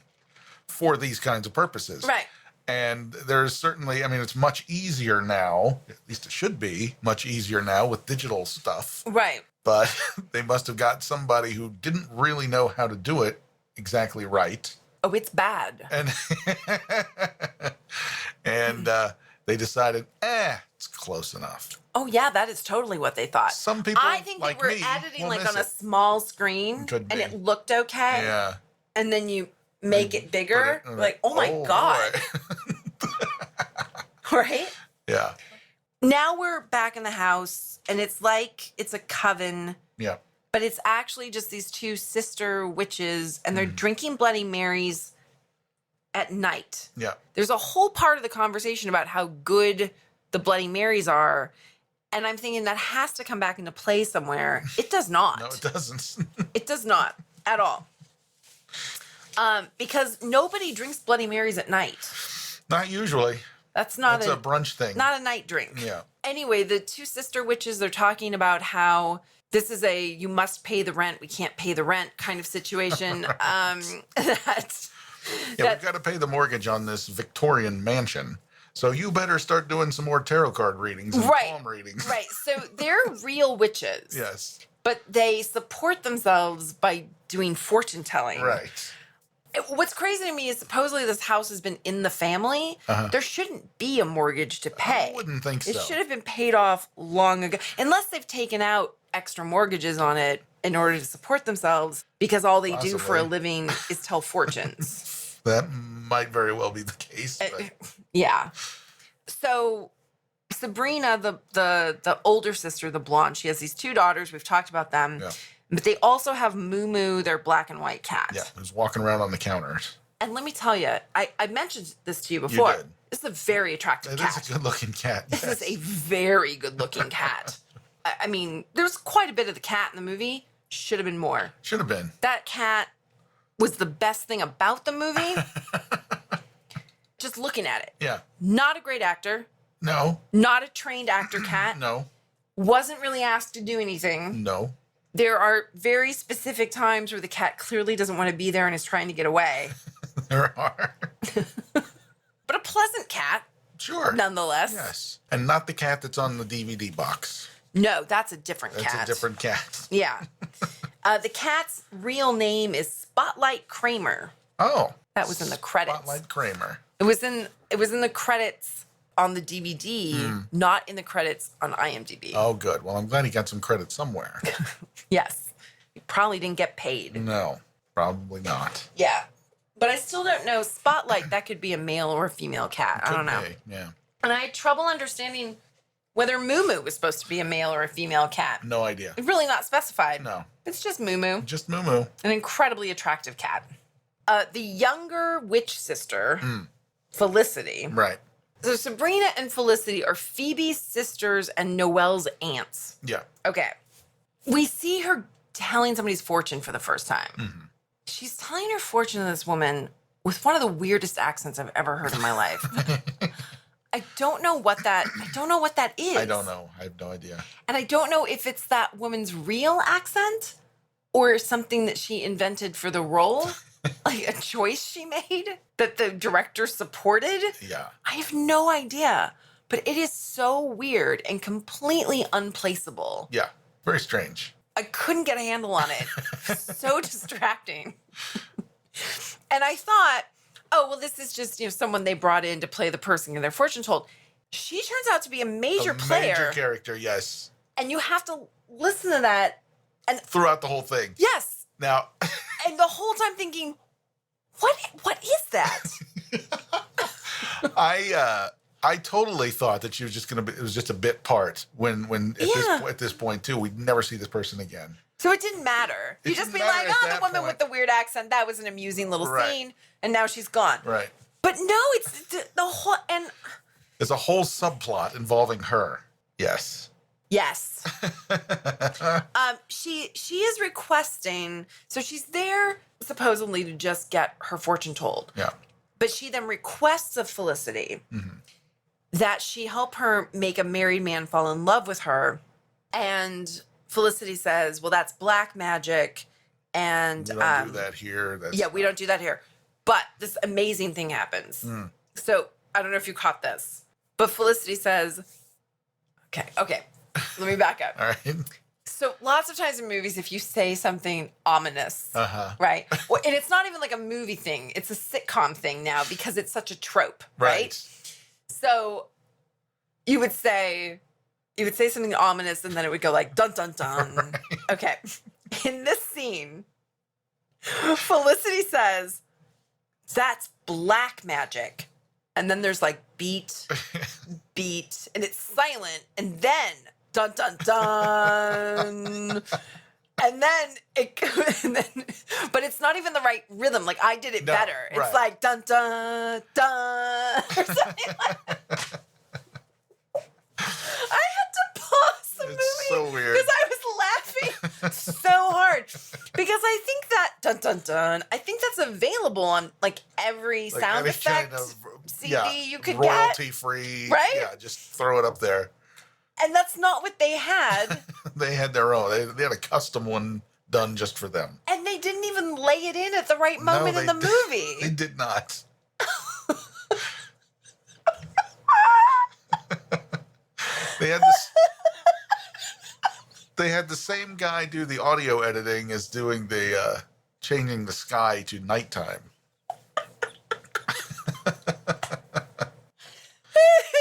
for these kinds of purposes. Right. And there's certainly, I mean, it's much easier now, at least it should be much easier now with digital stuff. Right. But they must have got somebody who didn't really know how to do it exactly right. Oh, it's bad. And they decided, it's close enough. Oh, yeah, that is totally what they thought. Some people, I think like they were me, editing will like miss on a it. small screen, Could and be. it looked okay. Yeah. And then you make it bigger, Put it- like, oh my God. boy. Right? Yeah. Now we're back in the house, and it's like it's a coven, Yeah. but it's actually just these two sister witches, and they're drinking Bloody Marys at night. Yeah. There's a whole part of the conversation about how good the Bloody Marys are. And I'm thinking that has to come back into play somewhere. It does not. No, it doesn't. It does not at all. Because nobody drinks Bloody Marys at night. Not usually. That's not It's a brunch thing. not a night drink. Yeah. Anyway, the two sister witches, they're talking about how this is a you must pay the rent, we can't pay the rent kind of situation. We've got to pay the mortgage on this Victorian mansion. So you better start doing some more tarot card readings and palm readings. Right. So they're real witches. Yes. But they support themselves by doing fortune telling. Right. What's crazy to me is supposedly this house has been in the family. There shouldn't be a mortgage to pay. I wouldn't think so. It should have been paid off long ago. Unless they've taken out extra mortgages on it in order to support themselves because all they do for a living is tell fortunes. That might very well be the case. But Yeah. So Sabrina, the older sister, the blonde, she has these two daughters. We've talked about them. Yeah. But they also have Moo Moo, their black and white cat. yeah, who's walking around on the counters. And let me tell you, I mentioned this to you before. did. This is a very attractive It cat. is a good-looking cat. This Yes. is a very good-looking cat. I mean, there's quite a bit of the cat in the movie. Should have been more. Should have been. That cat was the best thing about the movie. Just looking at it. Yeah. Not a great actor. No. Not a trained actor cat. No. Wasn't really asked to do anything. No. There are very specific times where the cat clearly doesn't want to be there and is trying to get away. There are. But a pleasant cat, Sure. nonetheless. Yes. And not the cat that's on the DVD box. No, that's a different That's cat. a different cat. Yeah. The cat's real name is Spotlight Kramer. Oh. That was in the credits. Spotlight Kramer. It was in the credits on the DVD, not in the credits on IMDb. Oh, good. Well, I'm glad he got some credit somewhere. Yes. He probably didn't get paid. No, probably not. Yeah. But I still don't know. Spotlight, that could be a male or a female cat. I don't know. Could be, yeah. And I had trouble understanding whether Moo Moo was supposed to be a male or a female cat. No idea. It's really not specified. No. It's just Moo Moo. Just Moo Moo. An incredibly attractive cat. The younger witch sister, Felicity. Right. So Sabrina and Felicity are Phoebe's sisters and Noelle's aunts. Yeah. Okay. We see her telling somebody's fortune for the first time. She's telling her fortune to this woman with one of the weirdest accents I've ever heard in my life. I don't know what that is. I don't know. I have no idea. And I don't know if it's that woman's real accent or something that she invented for the role, like a choice she made that the director supported. Yeah. I have no idea, but it is so weird and completely unplaceable. Yeah. Very strange. I couldn't get a handle on it. So distracting. And I thought, oh, well, this is just, someone they brought in to play the person in their fortune told. She turns out to be a major player. Major character, yes. And you have to listen to that. And Throughout the whole thing. yes. Now, And the whole time thinking, what is that? I totally thought that she was just going to be, it was just a bit part when at this point too, we'd never see this person again. So it didn't matter. You just be like, oh, the woman with the weird accent, that was an amusing little scene, and now she's gone. Right. But no, it's the whole, and... There's a whole subplot involving her. Yes. Yes. She is requesting, so she's there supposedly to just get her fortune told. Yeah. But she then requests of Felicity that she help her make a married man fall in love with her. And Felicity says, well, that's black magic. And we don't do that here. We don't do that here. But this amazing thing happens. So I don't know if you caught this, but Felicity says, okay, let me back up. All right. So lots of times in movies, if you say something ominous, right? Well, and it's not even like a movie thing. It's a sitcom thing now because it's such a trope, right? So you would say something ominous and then it would go like, dun, dun, dun. Right. Okay. In this scene, Felicity says, that's black magic. And then there's like beat, and it's silent. And then dun, dun, dun. And then but it's not even the right rhythm. Like I did it better. It's like dun, dun, dun, or something like that. I had to pause the movie. So weird. Because I was laughing so hard. Because I think that dun, dun, dun, I think that's available on like every sound effect kind of, CD you could royalty get. Free. Right? Yeah, just throw it up there. And that's not what they had. They had their own. They had a custom one done just for them. And they didn't even lay it in at the right moment in the movie. They did not. They had the same guy do the audio editing as doing the changing the sky to nighttime.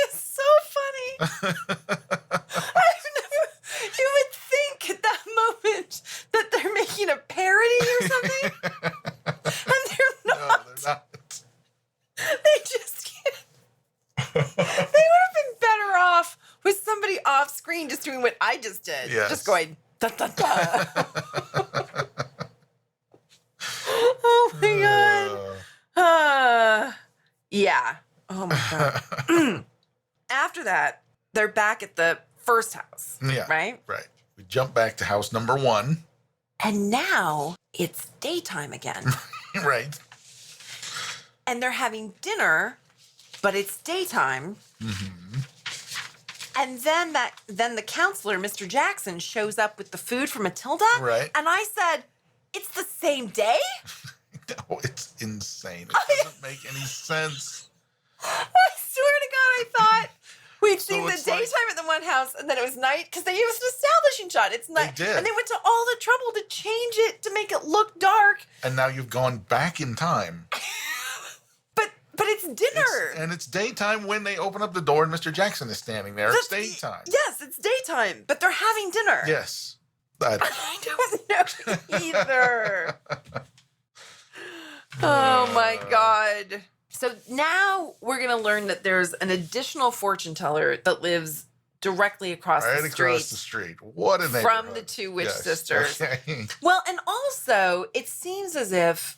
It's so funny. You would think at that moment that they're making a parody or something. And they're not. No, they're not. They just can't. They would have been better off with somebody off screen just doing what I just did. Yes. Just going, da, da, da. Oh my God. Yeah. Oh my God. After that, they're back at the first house. Yeah. Right? Right. We jump back to house number 1. And now it's daytime again. Right. And they're having dinner, but it's daytime. And then the counselor, Mr. Jackson, shows up with the food for Matilda. Right. And I said, it's the same day? No, it's insane. It doesn't make any sense. I swear to God, I thought we'd seen the daytime like, at the one house and then it was night because they used an establishing shot. It's night. They did. And they went to all the trouble to change it to make it look dark. And now you've gone back in time. But it's dinner. And it's daytime when they open up the door and Mr. Jackson is standing there. It's daytime. Yes, it's daytime, but they're having dinner. Yes. I don't know either. Oh my God. So now we're going to learn that there's an additional fortune teller that lives directly across the street. Right across the street. What a neighborhood. From the two witch sisters. Okay. Well, and also it seems as if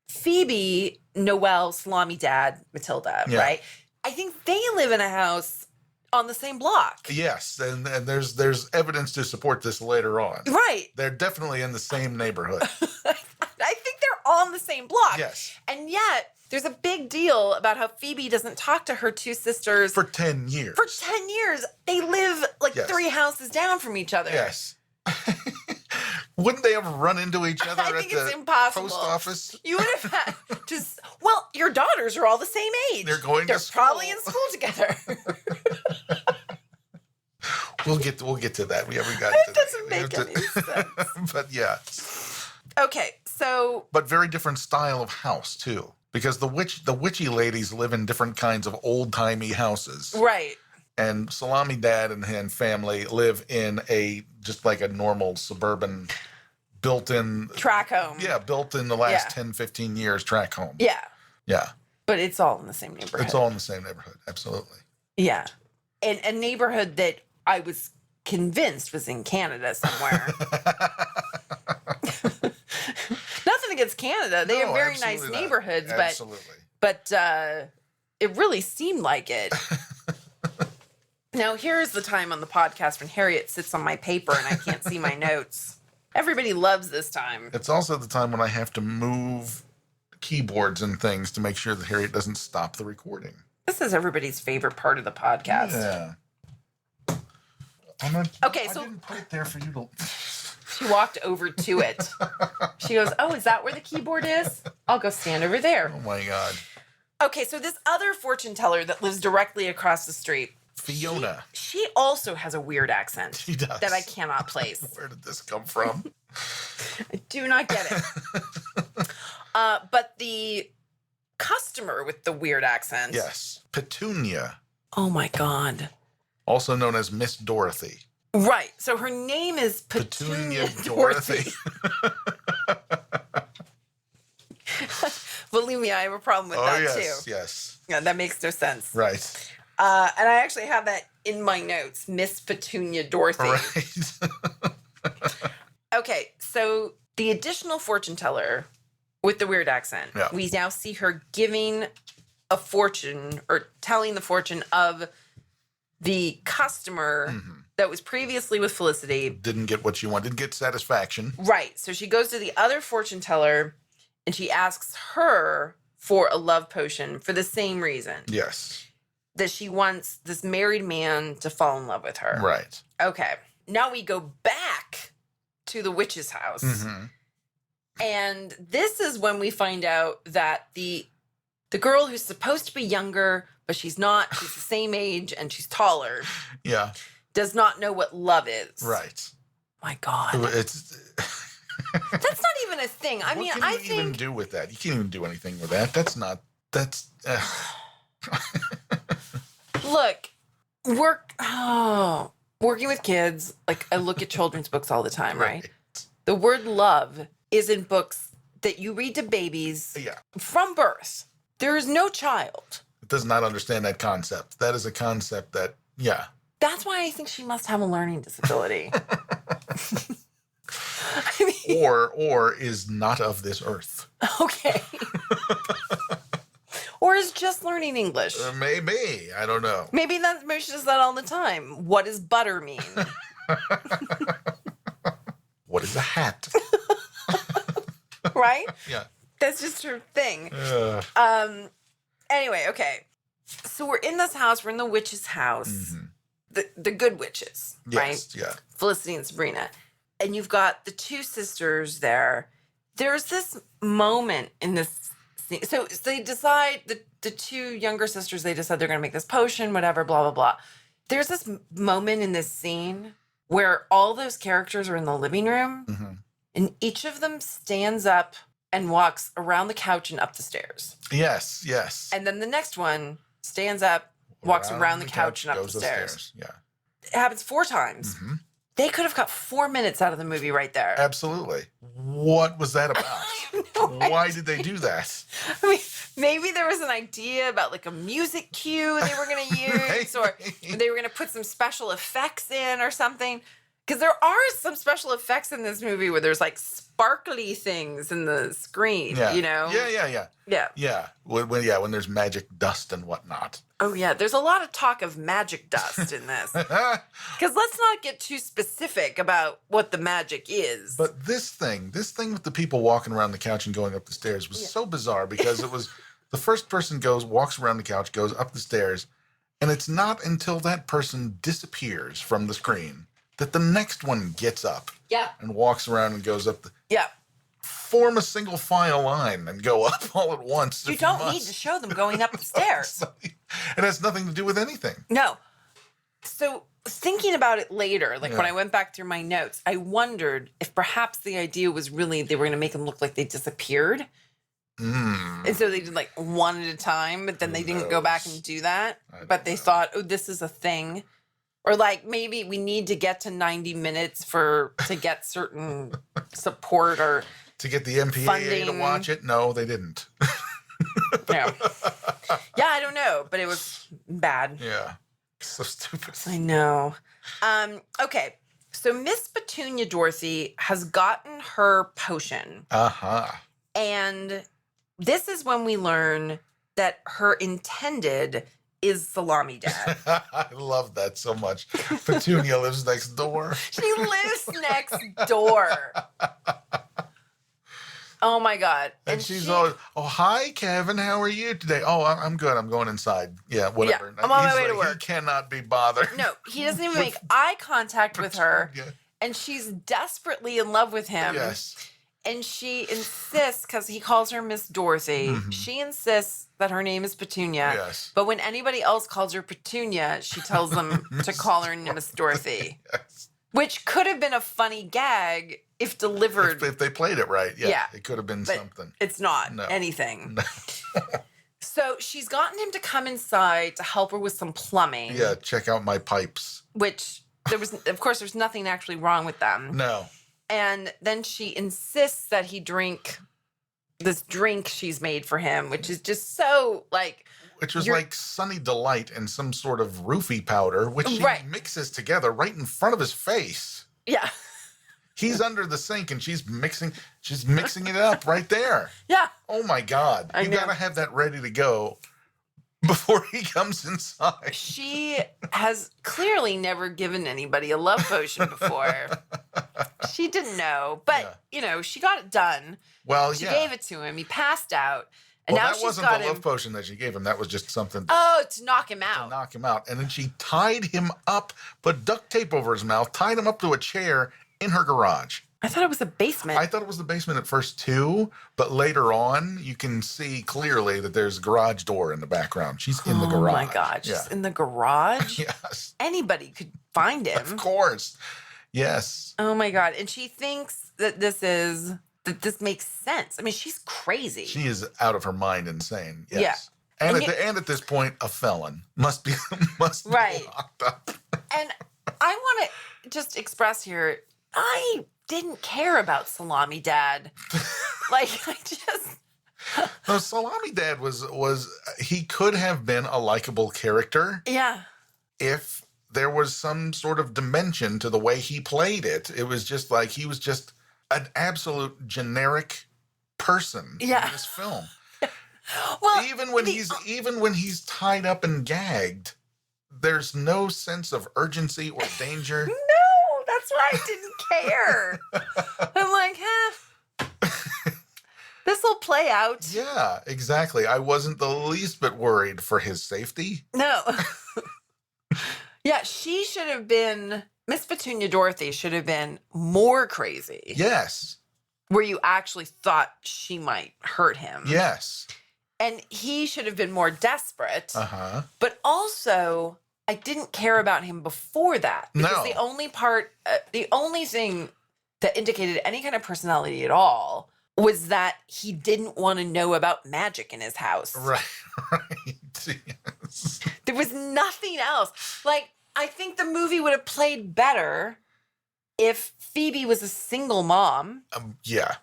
Phoebe, Noelle, Salami Dad, Matilda, right? I think they live in a house on the same block. Yes, and there's evidence to support this later on. Right. They're definitely in the same neighborhood. I think they're on the same block. Yes. And yet there's a big deal about how Phoebe doesn't talk to her two sisters. For 10 years. For 10 years. They live like 3 houses down from each other. Yes. Wouldn't they ever run into each other I think at it's the impossible. post office? You would have had to. Well, your daughters are all the same age. They're going to school. They're probably in school together. We'll get to that. We haven't got it to doesn't make any sense. But yeah. Okay, so. But very different style of house too, because the witchy ladies live in different kinds of old timey houses. Right. And Salami Dad and family live in just like a normal suburban built-in track home. Yeah, built in the last 10, 15 years track home. Yeah. Yeah. But it's all in the same neighborhood. It's all in the same neighborhood. Absolutely. Yeah. In a neighborhood that I was convinced was in Canada somewhere. Nothing against Canada. They have very nice absolutely not. neighborhoods, Absolutely. but it really seemed like it. Now, here's the time on the podcast when Harriet sits on my paper and I can't see my notes. Everybody loves this time. It's also the time when I have to move keyboards and things to make sure that Harriet doesn't stop the recording. This is everybody's favorite part of the podcast. Yeah. Okay, I so didn't put it there for you to. she walked over to it. She goes, "Oh, is that where the keyboard is? I'll go stand over there." Oh my God. Okay, so this other fortune teller that lives directly across the street, Fiona. she also has a weird accent. She does. That I cannot place. Where did this come from? I do not get it. But the customer with the weird accent. Yes. Petunia. Oh my God. Also known as Miss Dorothy. Right. So her name is Petunia Dorothy. Believe me, I have a problem with that yes, too. Yes. Yeah, that makes no sense. Right. And I actually have that in my notes, Miss Petunia Dorothy. Right. Okay, so the additional fortune teller with the weird accent, Yeah. we now see her giving a fortune or telling the fortune of the customer that was previously with Felicity. Didn't get what she wanted. Didn't get satisfaction. Right. So she goes to the other fortune teller and she asks her for a love potion for the same reason. Yes. That she wants this married man to fall in love with her. Right. Okay. Now we go back to the witch's house. Mm-hmm. And this is when we find out that the girl who's supposed to be younger, but she's not, she's the same age and she's taller, Yeah. does not know what love is. Right. My God. It's. That's not even a thing. I mean, what I can you even think. do with that? You can't even do anything with that. That's not. That's. Look, working with kids, like I look at children's books all the time, right? The word love is in books that you read to babies Yeah. from birth. There is no child. It does not understand that concept. That is a concept that, yeah. That's why I think she must have a learning disability. I mean, Or is not of this earth. okay. Or is just learning English. Maybe. I don't know. Maybe she does that all the time. What does butter mean? What is a hat? Right? Yeah. That's just her thing. Uh, Anyway, okay. So we're in this house. We're in the witch's house. The good witches, right? yes. Yeah. Felicity and Sabrina. And you've got the two sisters there. There's this moment in this scene. So they decide, the two younger sisters, they decide they're going to make this potion, whatever, blah, blah, blah. There's this moment in this scene where all those characters are in the living room and each of them stands up and walks around the couch and up the stairs. Yes. Yes. And then the next one stands up, walks around the couch and up the goes stairs. Yeah. It happens 4 times. They could have cut 4 minutes out of the movie right there. Absolutely. What was that about? Why did they do that? I mean, maybe there was an idea about like a music cue they were going to use, or they were going to put some special effects in or something. Because there are some special effects in this movie where there's like sparkly things in the screen, Yeah. you know? Yeah. Yeah. When there's magic dust and whatnot. Oh, yeah. There's a lot of talk of magic dust in this. Because let's not get too specific about what the magic is. But this thing with the people walking around the couch and going up the stairs was so bizarre because it was the first person walks around the couch, goes up the stairs, and it's not until that person disappears from the screen that the next one gets up and walks around and goes up. Form a single file line and go up all at once. You don't need to show them going up the stairs. It has nothing to do with anything. No. So thinking about it later, like when I went back through my notes, I wondered if perhaps the idea was really they were going to make them look like they disappeared. And so they did like one at a time, but then they didn't go back and do that. But they thought, oh, this is a thing. Or like maybe we need to get to 90 minutes to get certain support or to get the MPAA to watch it. No, they didn't. Yeah. Yeah, I don't know, but it was bad. Yeah. So stupid. I know. Okay, so Miss Petunia Dorothy has gotten her potion, Uh-huh. and this is when we learn that her intended is Salami Dad. I love that so much. Petunia lives next door. She lives next door. Oh my God. And she's always, oh, hi, Kevin. How are you today? Oh, I'm good. I'm going inside. Yeah, whatever. Yeah, I'm on my He's way to like, work. He cannot be bothered. No, he doesn't even make eye contact with her. Petunia. And she's desperately in love with him. Yes. And she insists, because he calls her Miss Dorothy, Mhm. she insists that her name is Petunia. Yes. But when anybody else calls her Petunia, she tells them to call her Miss Dorothy. Yes. Which could have been a funny gag if delivered. If they played it right, Yeah, it could have been but something. it's not No. anything. No. So she's gotten him to come inside to help her with some plumbing. Yeah, check out my pipes. Which of course, there's nothing actually wrong with them. No. And then she insists that he drink this drink she's made for him, which is just so like. Which was like Sunny Delight and some sort of roofie powder, which she mixes together right in front of his face. Yeah. He's under the sink and she's mixing it up right there. Yeah. Oh my God. You gotta have that ready to go before he comes inside. She has clearly never given anybody a love potion before. She didn't know, but she got it done. Well, she gave it to him. He passed out. And well, now that wasn't the love potion that she gave him. That was just something to knock him out. To knock him out. And then she tied him up, put duct tape over his mouth, tied him up to a chair in her garage. I thought it was a basement. I thought it was the basement at first too, but later on you can see clearly that there's a garage door in the background. She's in the garage. Oh my God, she's in the garage? Yes. Anybody could find him. Of course. Yes. Oh my God. And she thinks that this makes sense. I mean, she's crazy. She is out of her mind insane. Yes. Yeah. And at this point, a felon must be locked up. And I want to just express here, I didn't care about Salami Dad. No, Salami Dad was he could have been a likable character. Yeah. If there was some sort of dimension to the way he played it. It was just like he was just an absolute generic person in this film. Well, even when he's tied up and gagged, there's no sense of urgency or danger. No, that's why I didn't care. I'm like, this will play out. Yeah, exactly. I wasn't the least bit worried for his safety. No. Yeah, she should have been, Miss Petunia Dorothy should have been more crazy. Yes. Where you actually thought she might hurt him. Yes. And he should have been more desperate. Uh-huh. But also, I didn't care about him before that. Because the only thing that indicated any kind of personality at all was that he didn't want to know about magic in his house. Right. Yes. There was nothing else. Like, I think the movie would have played better if Phoebe was a single mom. Yeah.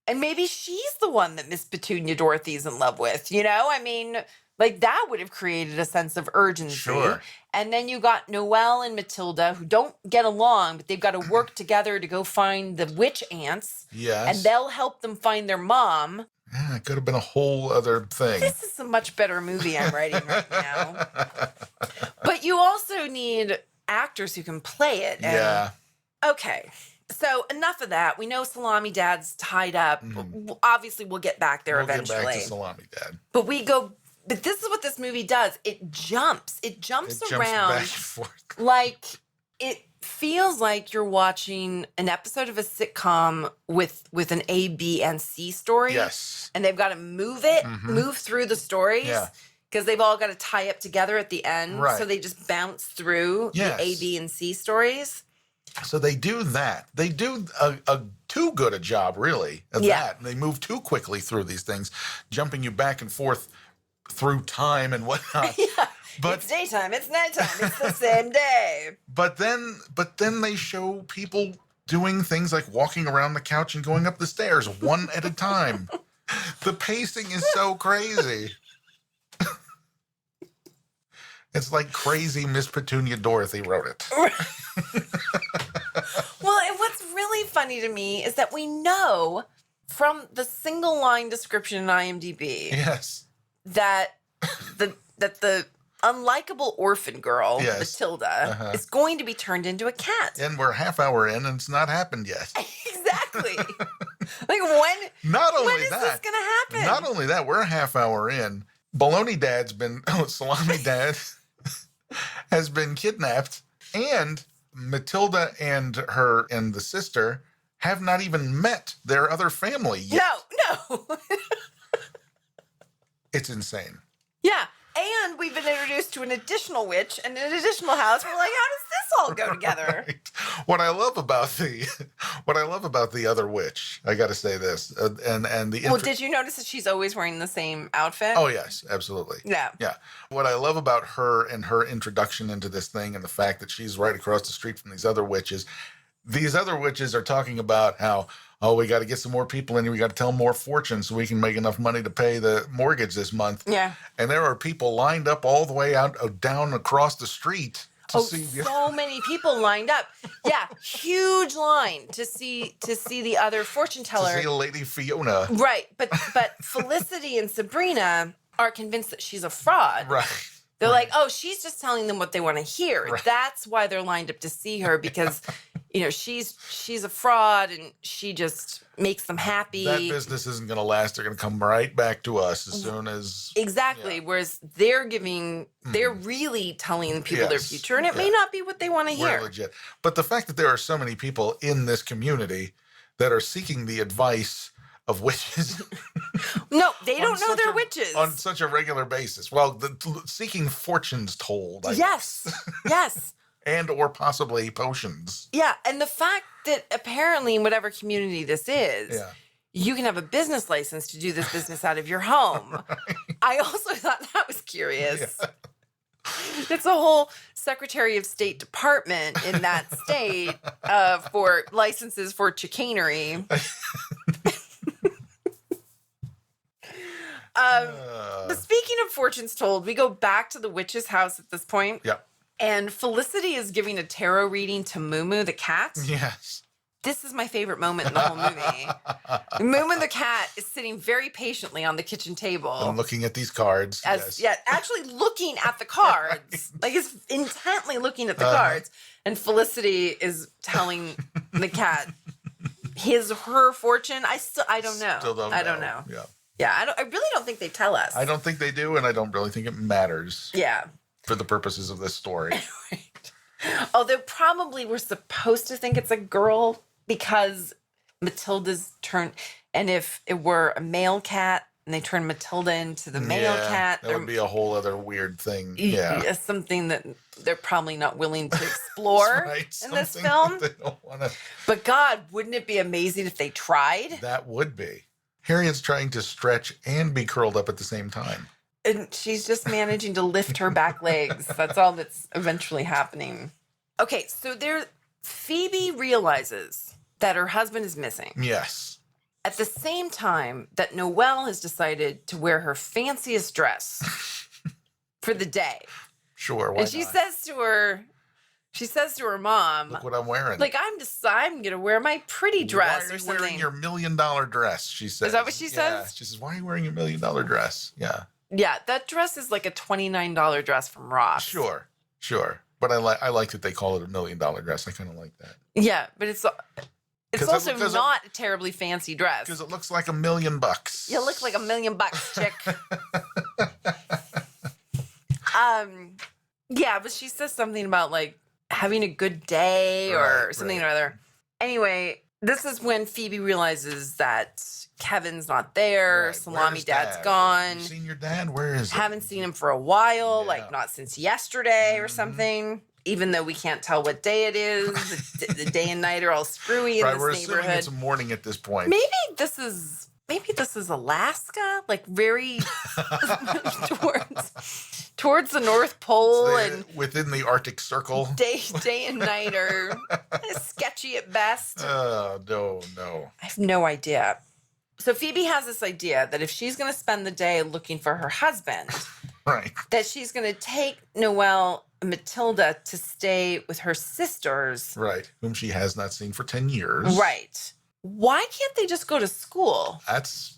And maybe she's the one that Miss Petunia Dorothy's in love with, I mean, like that would have created a sense of urgency. Sure. And then you got Noelle and Matilda who don't get along, but they've got to work together to go find the witch ants. Yes. And they'll help them find their mom. Yeah, it could have been a whole other thing. This is a much better movie I'm writing right now. But you also need actors who can play it. Yeah. Okay. So enough of that. We know Salami Dad's tied up. Obviously, we'll get back there eventually. Get back to Salami Dad. But this is what this movie does. It jumps. It jumps around. Back and forth. Like, it feels like you're watching an episode of a sitcom with an A, B, and C story. Yes. And they've got to move through the stories. Yeah. Because they've all got to tie up together at the end. Right. So they just bounce through the A, B, and C stories. So they do that. They do a too good a job, really, of that. And they move too quickly through these things, jumping you back and forth through time and whatnot. Yeah. But it's daytime, it's nighttime, it's the same day. But then they show people doing things like walking around the couch and going up the stairs one at a time. The pacing is so crazy. It's like crazy Miss Petunia Dorothy wrote it. Well, and what's really funny to me is that we know from the single line description in IMDb Yes. that the unlikable orphan girl, Yes. Matilda, is going to be turned into a cat. And we're half hour in and it's not happened yet. Exactly. Like when is this gonna happen? Not only that, we're a half hour in. Baloney Dad's been Salami Dad has been kidnapped, and Matilda and the sister have not even met their other family yet. No. It's insane. Yeah. And we've been introduced to an additional witch and an additional house. We're like, how does this all go together? Right. What I love about the other witch, I got to say this, Well, did you notice that she's always wearing the same outfit? Oh yes, absolutely. Yeah. Yeah. What I love about her and her introduction into this thing, and the fact that she's right across the street from these other witches. These other witches are talking about how, we got to get some more people in here. We got to tell more fortunes so we can make enough money to pay the mortgage this month. Yeah. And there are people lined up all the way out down across the street to see. So many people lined up. Yeah, huge line to see the other fortune teller. To see Lady Fiona. Right, but Felicity and Sabrina are convinced that she's a fraud. Right. They're like, oh, she's just telling them what they want to hear. Right. That's why they're lined up to see her, because she's a fraud and she just makes them happy. That business isn't going to last. They're going to come right back to us as soon as. Exactly. Yeah. Whereas they're really telling people their future, and it may not be what they want to hear. We're legit. But the fact that there are so many people in this community that are seeking the advice of witches. No, they don't know they're witches. On such a regular basis. Well, seeking fortunes told. Yes. Yes. And or possibly potions. Yeah, and the fact that apparently in whatever community this is, you can have a business license to do this business out of your home. Right. I also thought that was curious. Yeah. It's a whole Secretary of State department in that state for licenses for chicanery. But speaking of fortunes told, we go back to the witch's house at this point. Yeah. And Felicity is giving a tarot reading to Moo Moo the cat. Yes. This is my favorite moment in the whole movie. Moo Moo the cat is sitting very patiently on the kitchen table. And looking at these cards. Yeah, actually looking at the cards. Right. Like, it's intently looking at the cards. And Felicity is telling the cat her fortune. I don't know. Still don't know. I don't know. Yeah. Yeah, I really don't think they tell us. I don't think they do, and I don't really think it matters. Yeah. For the purposes of this story. Right. Although probably we're supposed to think it's a girl because Matilda's turned, and if it were a male cat and they turn Matilda into the male cat. That would be a whole other weird thing. Yeah. Something that they're probably not willing to explore in this film. They don't wanna... But God, wouldn't it be amazing if they tried? That would be. Harriet's trying to stretch and be curled up at the same time. And she's just managing to lift her back legs. That's all that's eventually happening. Okay, so Phoebe realizes that her husband is missing. Yes. At the same time that Noelle has decided to wear her fanciest dress for the day. Sure, why and she says to her mom, "Look what I'm wearing. Like, I'm going to wear my pretty dress or something." Why are you wearing your $1 million dress, she says. Is that what she says? Yeah, she says, "Why are you wearing your $1 million dress?" Yeah. Yeah, that dress is like a $29 dress from Ross. Sure. But I like that they call it a $1 million dress. I kind of like that. Yeah, but it's also not a terribly fancy dress. Because it looks like $1 million. You look like $1 million, chick. Yeah, but she says something about like having a good day or something or other. Anyway, this is when Phoebe realizes that Kevin's not there. Right. Salami Dad's gone. Have you seen your dad? Where is he? Haven't seen him for a while, like not since yesterday or something. Even though we can't tell what day it is, the day and night are all screwy in this we're neighborhood. Assuming it's morning at this point. Maybe this is Alaska, like very towards the North Pole and within the Arctic Circle. Day and night are sketchy at best. Oh, no. I have no idea. So Phoebe has this idea that if she's going to spend the day looking for her husband, Right. that she's going to take Noelle and Matilda to stay with her sisters. Right. Whom she has not seen for 10 years. Right. Why can't they just go to school? That's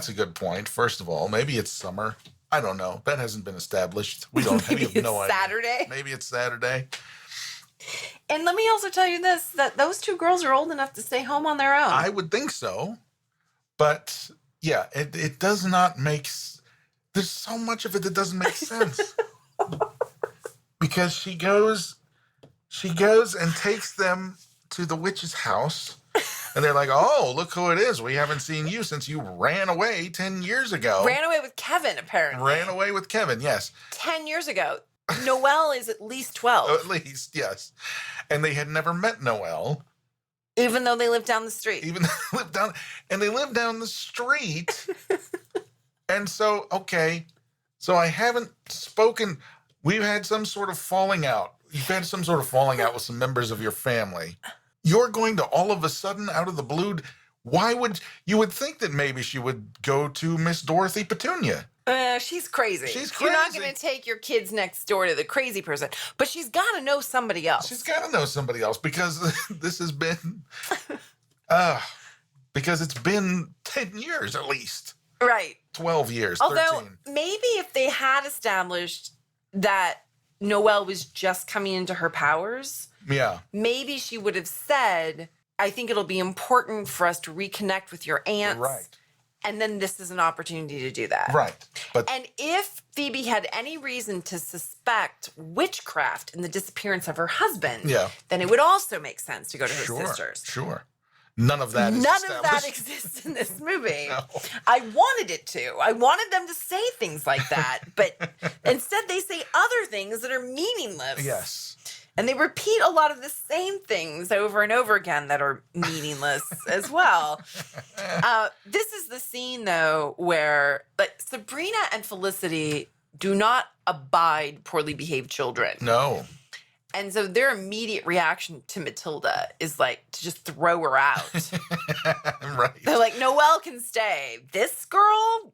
a good point. First of all, maybe it's summer. I don't know. That hasn't been established. We don't Maybe have no it's idea. Saturday. Maybe it's Saturday. And let me also tell you this, that those two girls are old enough to stay home on their own. I would think so. But yeah, it does not make there's so much of it that doesn't make sense. Because she goes and takes them to the witch's house. And they're like, oh, look who it is. We haven't seen you since you ran away 10 years ago. Ran away with Kevin, apparently. Ran away with Kevin, yes. 10 years ago. Noelle is at least 12. At least, yes. And they had never met Noelle. Even though they live down the street. Even though they lived down the street. And so, okay, so I haven't spoken. We've had some sort of falling out. You've had some sort of falling out with some members of your family. You're going to all of a sudden, out of the blue, you would think that maybe she would go to Miss Dorothy Petunia. She's crazy. She's You're not crazy. going to take your kids next door to the crazy person. But she's got to know somebody else. She's got to know somebody else because this has been, because it's been 10 years at least. Right. 12 years, Although, 13. maybe if they had established that Noelle was just coming into her powers, Yeah. maybe she would have said, I think it'll be important for us to reconnect with your aunts. Right. And then this is an opportunity to do that. Right. But And if Phoebe had any reason to suspect witchcraft in the disappearance of her husband, Yeah. then it would also make sense to go to her sure, sisters. sure. None of that is None of that established. exists in this movie. No. I wanted it to. I wanted them to say things like that, but instead they say other things that are meaningless. Yes. And they repeat a lot of the same things over and over again that are meaningless as well. This is the scene, though, where Sabrina and Felicity do not abide poorly behaved children. No. And so their immediate reaction to Matilda is like to just throw her out. Right. They're like, Noelle can stay. This girl,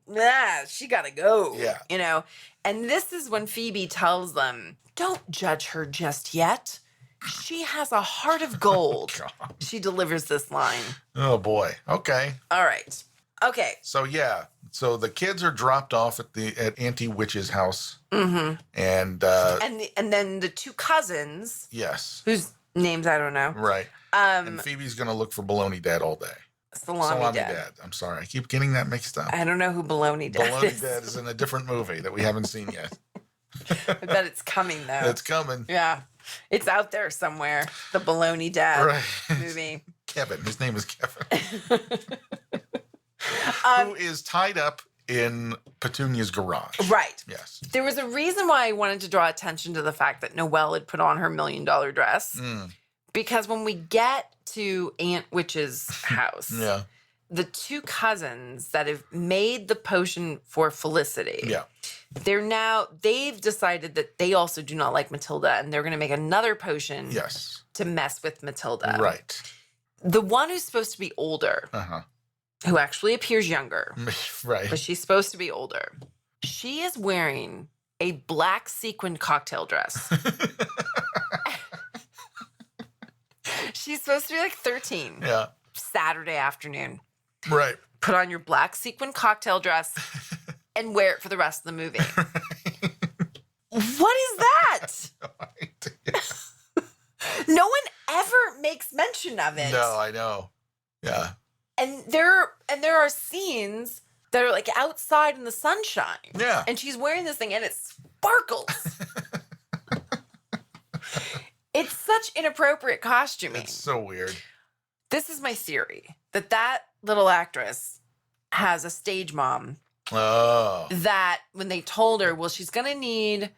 she gotta go. Yeah. You know? And this is when Phoebe tells them, don't judge her just yet. She has a heart of gold. God. She delivers this line. Oh boy. Okay. All right. Okay. So yeah. So the kids are dropped off at Auntie Witch's house. Mm-hmm. And And then the two cousins, yes. whose names I don't know. Right. And Phoebe's gonna look for Baloney Dad all day. Salami Dad. I'm sorry. I keep getting that mixed up. I don't know who Baloney Dad Baloney is. Dad is in a different movie that we haven't seen yet. I bet it's coming though. It's coming. Yeah. It's out there somewhere. The Baloney Dad Right. movie. Kevin. His name is Kevin. Who is tied up in Petunia's garage. Right. Yes. There was a reason why I wanted to draw attention to the fact that Noelle had put on her $1 million dress. Mm. Because when we get to Aunt Witch's house, Yeah. the two cousins that have made the potion for Felicity, Yeah. they've decided that they also do not like Matilda, and they're going to make another potion Yes. to mess with Matilda. Right. The one who's supposed to be older, Uh-huh. who actually appears younger, Right. but she's supposed to be older, she is wearing a black sequined cocktail dress. She's supposed to be like 13. Yeah. Saturday afternoon. Right. Put on your black sequin cocktail dress and wear it for the rest of the movie. What is that? No one ever makes mention of it. No, I know. Yeah. And there are scenes that are like outside in the sunshine. Yeah. And she's wearing this thing and it sparkles. It's such inappropriate costuming. It's so weird. This is my theory that little actress has a stage mom Oh. that when they told her, well, she's gonna need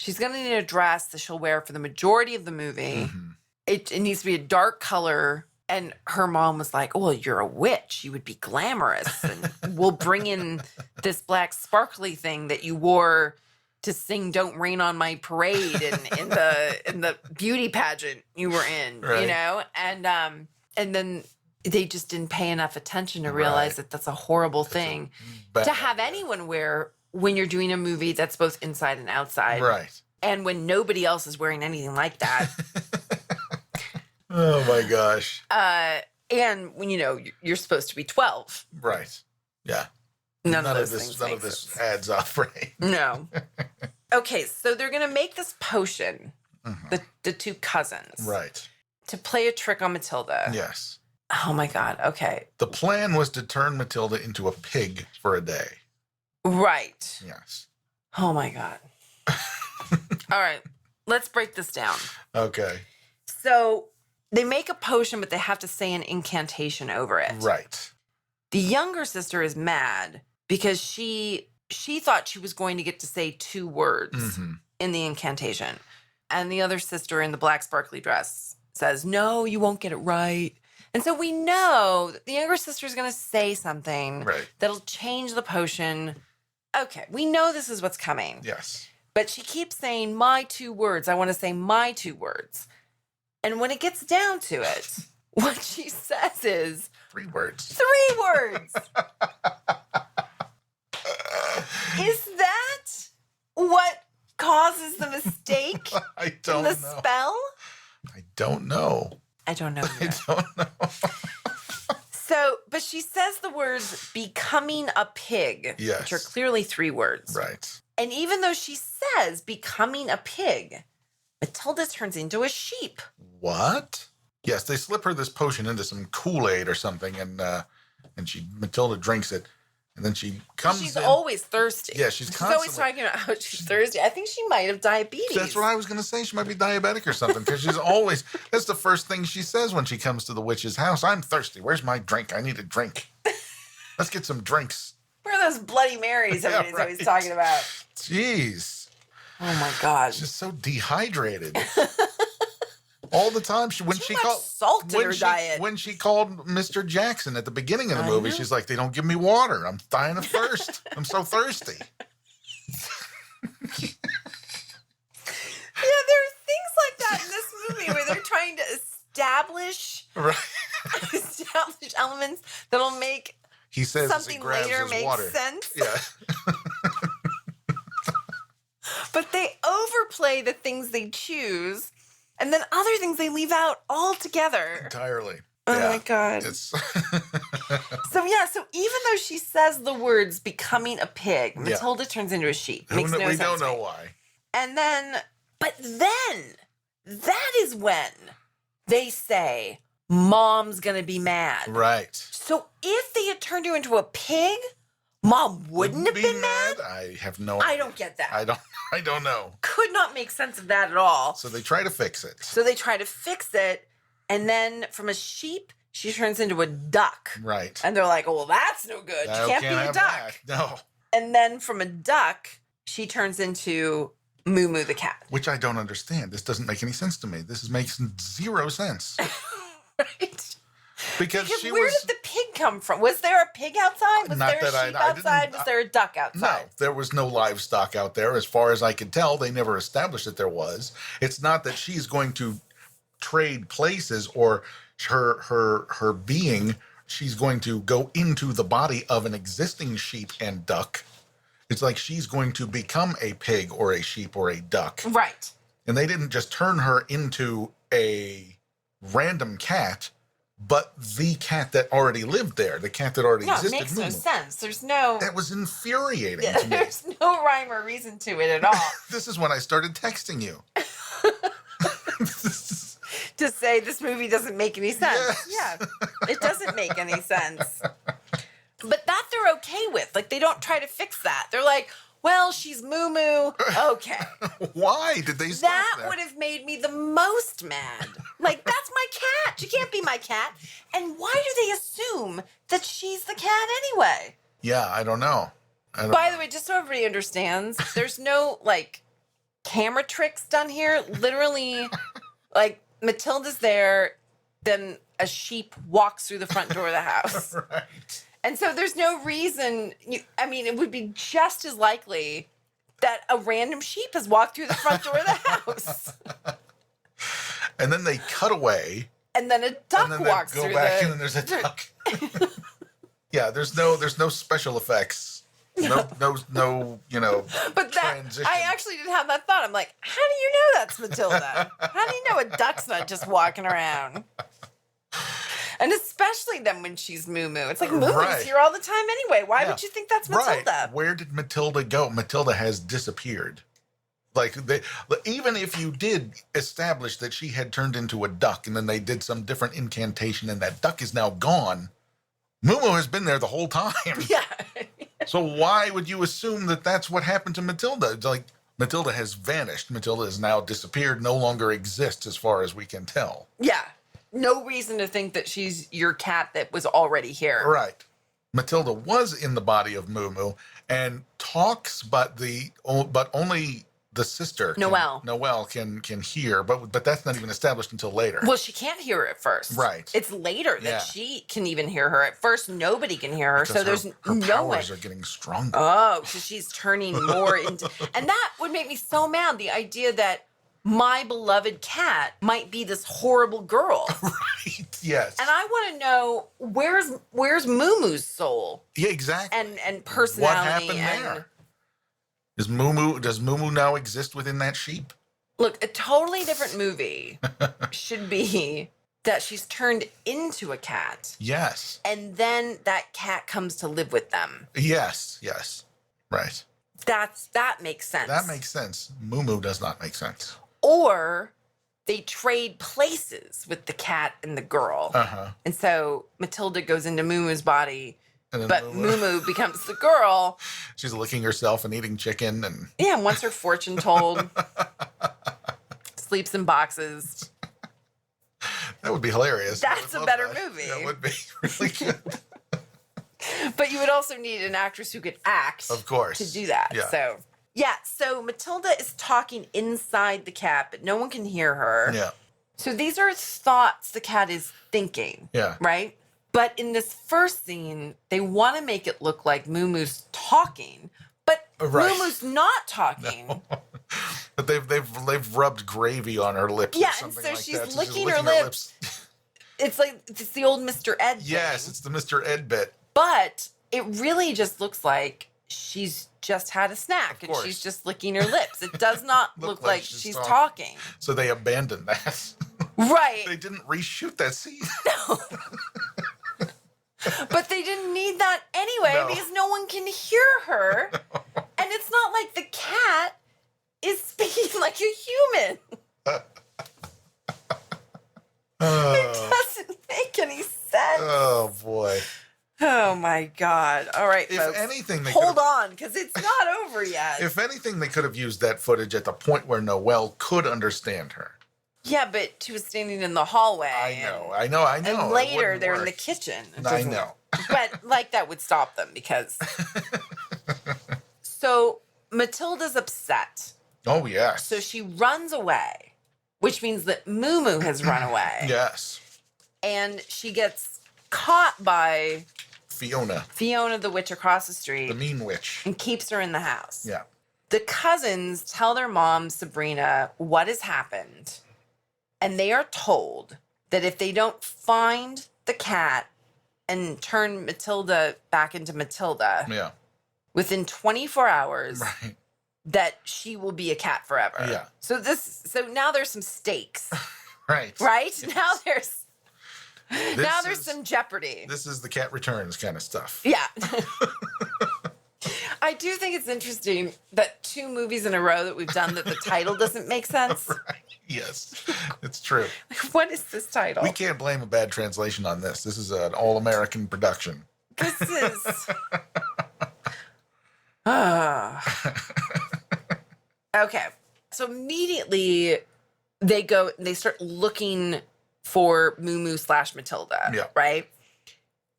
a dress that she'll wear for the majority of the movie. Mhm. It needs to be a dark color. And her mom was like, oh, well, you're a witch. You would be glamorous. And we'll bring in this black sparkly thing that you wore to sing Don't Rain on My Parade in the beauty pageant you were in, Right. you know? And then they just didn't pay enough attention to realize Right. that that's a horrible thing Bad to have idea. anyone wear when you're doing a movie that's both inside and outside. Right. And when nobody else is wearing anything like that. Oh my gosh. And when, you're supposed to be 12. Right. Yeah. None of this adds up, right? No. Okay, so they're going to make this potion, the two cousins. Right. To play a trick on Matilda. Yes. Oh my God. Okay. The plan was to turn Matilda into a pig for a day. Right. Yes. Oh my God. All right. Let's break this down. Okay. So they make a potion, but they have to say an incantation over it. Right. The younger sister is mad because she thought she was going to get to say 2 words in the incantation. And the other sister in the black sparkly dress says, no, you won't get it right. And so we know that the younger sister is going to say something that'll change the potion. Okay, we know this is what's coming. Yes. But she keeps saying my 2 words. I want to say my 2 words. And when it gets down to it, what she says is 3 words. 3 words. Is that what causes the mistake I don't in the know. spell? I don't know. I don't know. I don't know. So, but she says the words becoming a pig, Yes. which are clearly 3 words. Right. And even though she says becoming a pig, Matilda turns into a sheep. What? Yes, they slip her this potion into some Kool-Aid or something, and Matilda drinks it, and then she comes She's in. always thirsty. Yeah, she's always talking about how she's thirsty. I think she might have diabetes. That's what I was going to say. She might be diabetic or something, because she's always, that's the first thing she says when she comes to the witch's house. I'm thirsty. Where's my drink? I need a drink. Let's get some drinks. Where are those Bloody Marys everybody's always talking about? Jeez. Oh my God. She's so dehydrated. All the time. When she called salt in her diet. When she called Mr. Jackson at the beginning of the movie, she's like, they don't give me water. I'm dying of thirst. I'm so thirsty. Yeah, there are things like that in this movie where they're trying to establish elements that'll make he says something later make sense. Yeah. But they overplay the things they choose, and then other things they leave out altogether. Entirely. Oh my God. So even though she says the words becoming a pig, Matilda turns into a sheep. Makes no sense. We don't know why. And then, that is when they say, Mom's gonna be mad. Right. So if they had turned her into a pig, Mom wouldn't have been mad? I have no idea. I don't get that. I don't know. Could not make sense of that at all. So they try to fix it. And then from a sheep, she turns into a duck. Right. And they're like, oh, well, that's no good. You can't be a duck. That. No. And then from a duck, she turns into Moo Moo the cat. Which I don't understand. This doesn't make any sense to me. This makes 0 sense. Right. Because where did the pig come from? Was there a pig outside? Was there a sheep outside? Was there a duck outside? No, there was no livestock out there. As far as I can tell, they never established that there was. It's not that she's going to trade places or her being. She's going to go into the body of an existing sheep and duck. It's like she's going to become a pig or a sheep or a duck. Right. And they didn't just turn her into a random cat, but the cat that already lived there, the cat that already existed. No, it makes no sense. There's no... That was infuriating to me. There's no rhyme or reason to it at all. This is when I started texting you. To say this movie doesn't make any sense. Yes. Yeah, it doesn't make any sense. But that they're okay with. Like, they don't try to fix that. They're like, well, she's Moo Moo. Okay. Why did they stop that? Would have made me the most mad. Like, that's my cat. She can't be my cat. And why do they assume that she's the cat anyway? Yeah, I don't know. By the way, just so everybody understands, there's no, like, camera tricks done here. Literally, like, Matilda's there, then a sheep walks through the front door of the house. Right. And so there's no reason, it would be just as likely that a random sheep has walked through the front door of the house. And then they cut away. And then a duck walks through and then there's a duck. Yeah, there's no special effects. No, But transition. I actually didn't have that thought. I'm like, how do you know that's Matilda? How do you know a duck's not just walking around? And especially then when she's Moo Moo. It's like Moo Moo's Right. here all the time anyway. Why Yeah. would you think that's Matilda? Right. Where did Matilda go? Matilda has disappeared. Like, even if you did establish that she had turned into a duck and then they did some different incantation and that duck is now gone, Moo Moo has been there the whole time. Yeah. So why would you assume that that's what happened to Matilda? It's like, Matilda has vanished. Matilda has now disappeared, no longer exists as far as we can tell. Yeah. No reason to think that she's your cat that was already here. Right. Matilda was in the body of Moo Moo and talks, but only the sister, Noelle, can hear, but that's not even established until later. Well, she can't hear her at first. Right. It's later that she can even hear her. At first, nobody can hear her, Because so there's her no way. powers are getting stronger. Oh, so she's turning more into... And that would make me so mad, the idea that my beloved cat might be this horrible girl. Right, yes. And I want to know, where's Moo Moo's soul? Yeah, exactly. And personality. What happened there? Does Moo Moo now exist within that sheep? Look, a totally different movie should be that she's turned into a cat. Yes. And then that cat comes to live with them. Yes. Right. That makes sense. That makes sense. Moo Moo does not make sense. Or they trade places with the cat and the girl. Uh-huh. And so Matilda goes into Moo Moo's body, And then but Moo Moo becomes the girl. She's licking herself and eating chicken and Yeah, wants her fortune told. Sleeps in boxes. that would be hilarious. That's a better movie. That would be really good. But you would also need an actress who could act, Of course. to do that. Yeah. So Matilda is talking inside the cat, but no one can hear her. Yeah. So these are thoughts the cat is thinking. Yeah. Right? But in this first scene, they want to make it look like Moo Moo's talking, but Right. Moo Moo's not talking. But they've rubbed gravy on her lips. Yeah, or and something so like she's that. licking her lips. It's like it's the old Mr. Ed thing. Yes, it's the Mr. Ed bit. But it really just looks like she's just had a snack and she's just licking her lips. It does not look like she's talking. So they abandoned that. Right. They didn't reshoot that scene. No. But they didn't need that anyway because no one can hear her. And it's not like the cat is speaking like a human. It doesn't make any sense. Oh, boy. Oh, my God. All right, If folks. anything, they Hold on, because it's not over yet. If anything, they could have used that footage at the point where Noelle could understand her. Yeah, but she was standing in the hallway. I know. And later, It they're in wouldn't the kitchen. It work. I doesn't- know. But, like, that would stop them because... So, Matilda's upset. Oh, yes. So she runs away, which means that Moo Moo has run away. Yes. And she gets caught by Fiona, the witch across the street the mean witch. and keeps her in the house. Yeah. The cousins tell their mom, Sabrina, what has happened. And they are told that if they don't find the cat and turn Matilda back into Matilda Yeah. within 24 hours, Right. that she will be a cat forever. Yeah. So now there's some stakes, Right. right? Now there's This is- some jeopardy. This is the cat returns kind of stuff. Yeah. I do think it's interesting that 2 movies in a row that we've done that the title doesn't make sense. Right. Yes, it's true. What is this title? We can't blame a bad translation on this. This is an all-American production. This is. Okay. So immediately they start looking for Moo Moo / Matilda. Yeah. Right?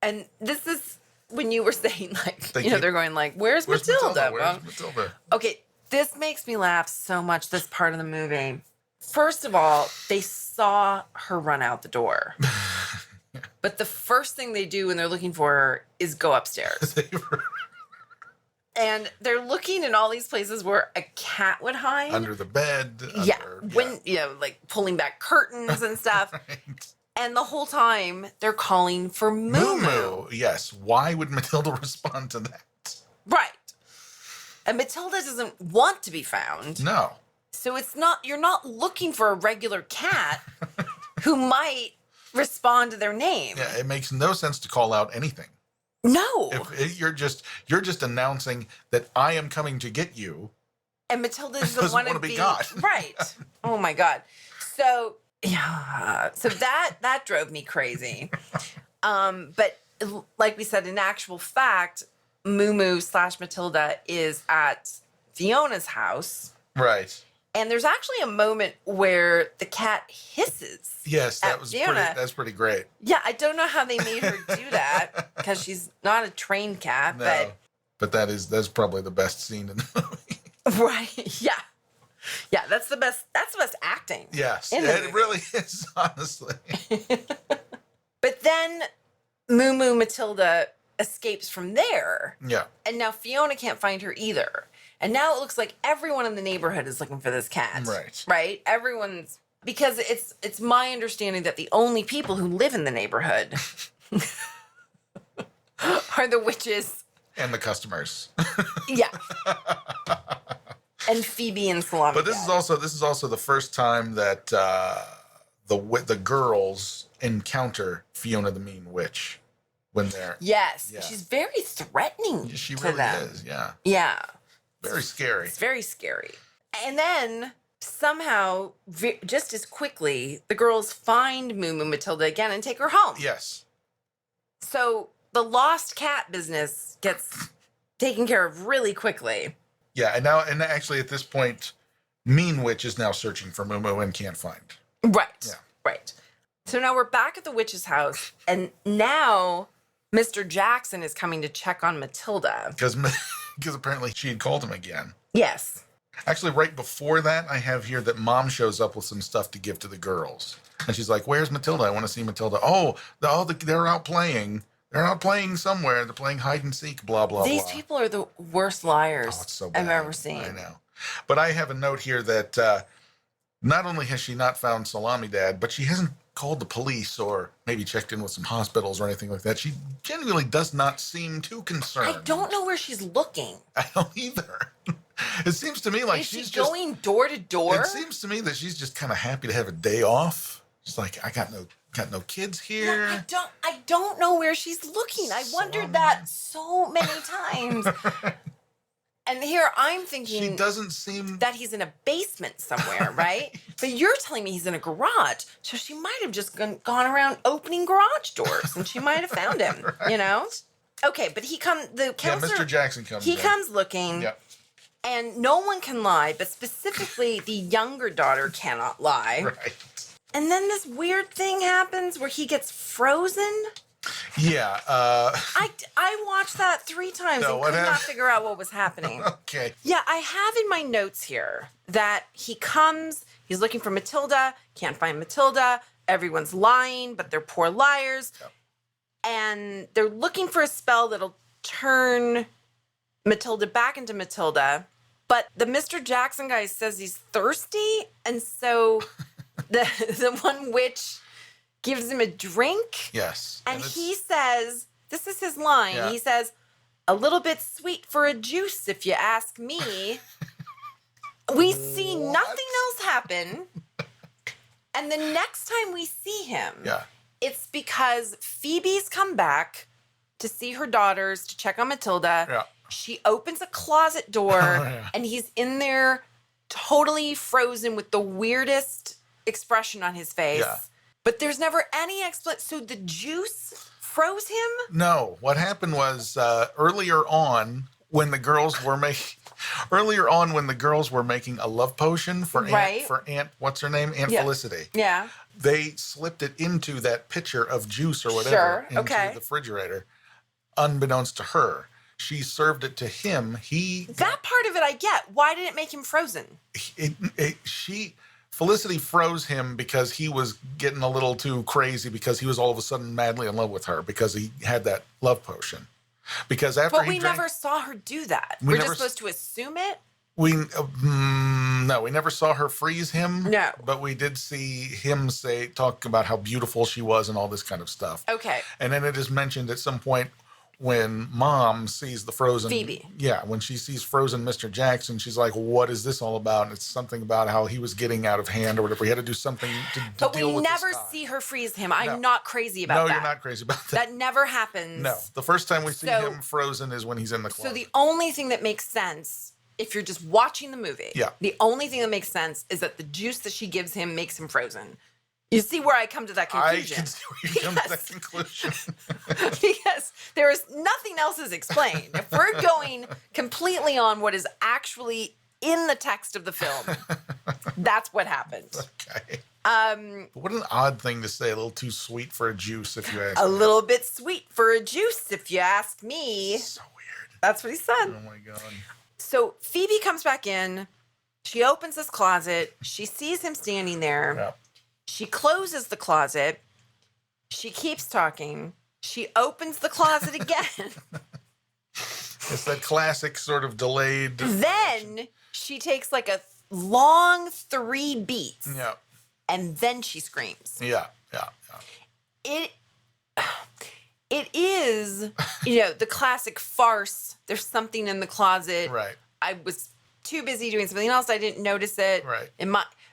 And this is when you were saying, like, They keep- they're going like, where's Matilda? Where's Matilda? Okay, this makes me laugh so much, this part of the movie. First of all, they saw her run out the door. But the first thing they do when they're looking for her is go upstairs. And they're looking in all these places where a cat would hide. Under the bed. Yeah. When, like pulling back curtains and stuff. Right. And the whole time they're calling for Moo Moo. Yes. Why would Matilda respond to that? Right. And Matilda doesn't want to be found. No. So you're not looking for a regular cat who might respond to their name. Yeah, it makes no sense to call out anything. No. You're just announcing that I am coming to get you. And Matilda doesn't want to be got. Right. Oh my God. So yeah. So that drove me crazy. But like we said, in actual fact, Moo Moo / Matilda is at Fiona's house. Right. And there's actually a moment where the cat hisses. Yes, that's pretty great. Yeah, I don't know how they made her do that because she's not a trained cat, No, but that's probably the best scene in the movie. Right. Yeah. Yeah, that's the best acting. Yes. It really is, honestly. But then Moo Moo Matilda escapes from there. Yeah. And now Fiona can't find her either. And now it looks like everyone in the neighborhood is looking for this cat. Right. Right? Everyone's because it's my understanding that the only people who live in the neighborhood are the witches And the customers. Yeah. And Phoebe and Salami. But this is also the first time that the girls encounter Fiona the Mean Witch when they're Yes. Yeah. She's very threatening. She to really them. is. Yeah. Yeah. Very scary. It's very scary. And then somehow, just as quickly, the girls find Moo Moo Matilda again and take her home. Yes. So the lost cat business gets taken care of really quickly. Yeah, and actually at this point, Mean Witch is now searching for Moo Moo and can't find. Right. Yeah. Right. So now we're back at the witch's house, and now Mr. Jackson is coming to check on Matilda. Because apparently she had called him again. Yes. Actually, right before that, I have here that Mom shows up with some stuff to give to the girls. And she's like, "Where's Matilda? I want to see Matilda." They're out playing. They're out playing somewhere. They're playing hide and seek, blah, blah, These blah. people are the worst liars Oh, it's so bad. I've ever seen. I know. But I have a note here that not only has she not found Salami Dad, but she hasn't called the police or maybe checked in with some hospitals or anything like that. She genuinely does not seem too concerned. I don't know where she's looking. I don't either. It seems to me like Is she's she going door to door? It seems to me that she's just kind of happy to have a day off. She's like, I got no kids here. No, I don't know where she's looking. I wondered that so many times. And here I'm thinking She doesn't seem that he's in a basement somewhere, right? But you're telling me he's in a garage. So she might have just gone around opening garage doors and she might have found him, you know? Okay, but the counselor. Mr. Jackson comes He in. comes looking. Yep. And no one can lie, but specifically the younger daughter cannot lie. Right. And then this weird thing happens where he gets frozen. Yeah. I watched that 3 times No, and what could not happened? figure out what was happening. Okay. Yeah, I have in my notes here that he's looking for Matilda, can't find Matilda, everyone's lying, but they're poor liars. Yep. And they're looking for a spell that'll turn Matilda back into Matilda. But the Mr. Jackson guy says he's thirsty, and so the one witch gives him a drink. Yes. And he says, this is his line. Yeah. He says, "A little bit sweet for a juice, if you ask me." We see nothing else happen. And the next time we see him, Yeah. it's because Phoebe's come back to see her daughters, to check on Matilda. Yeah. She opens a closet door, Yeah. and he's in there totally frozen with the weirdest expression on his face. Yeah. But there's never any explanation. So the juice froze him? No, what happened was earlier on when the girls were making a love potion for Right. Aunt what's her name? Aunt Yeah. Felicity. Yeah. They slipped it into that pitcher of juice or whatever Sure, into okay. the refrigerator, unbeknownst to her. She served it to him. That part of it I get. Why did it make him frozen? Felicity froze him because he was getting a little too crazy because he was all of a sudden madly in love with her because he had that love potion. Because after But he we drank, never saw her do that. We We're never just supposed to assume it? we never saw her freeze him. No. But we did see him talk about how beautiful she was and all this kind of stuff. Okay. And then it is mentioned at some point when Mom sees the frozen Phoebe. Yeah, when she sees frozen Mr. Jackson, she's like, "What is this all about?" And it's something about how he was getting out of hand or whatever. He had to do something to But deal we with never this guy. see her freeze him. No. I'm not crazy about No, that. you're not crazy about that. That never happens. No, the first time we see So- him frozen is when he's in the closet. So the only thing that makes sense, if you're just watching the movie, Yeah. the only thing that makes sense is that the juice that she gives him makes him frozen. You see where I come to that conclusion? I can see where you come to that conclusion. Because there is nothing else is explained. If we're going completely on what is actually in the text of the film, that's what happened. Okay. What an odd thing to say. A little too sweet for a juice, if you ask A me. little bit sweet for a juice, if you ask me. So weird. That's what he said. Oh my God. So Phoebe comes back in. She opens this closet. She sees him standing there. Yeah. She closes the closet. She keeps talking. She opens the closet again. It's that classic sort of delayed. Then she takes like a long 3 beats. Yeah. And then she screams. Yeah. Yeah. Yeah. It is, the classic farce. There's something in the closet. Right. I was too busy doing something else. I didn't notice it. Right.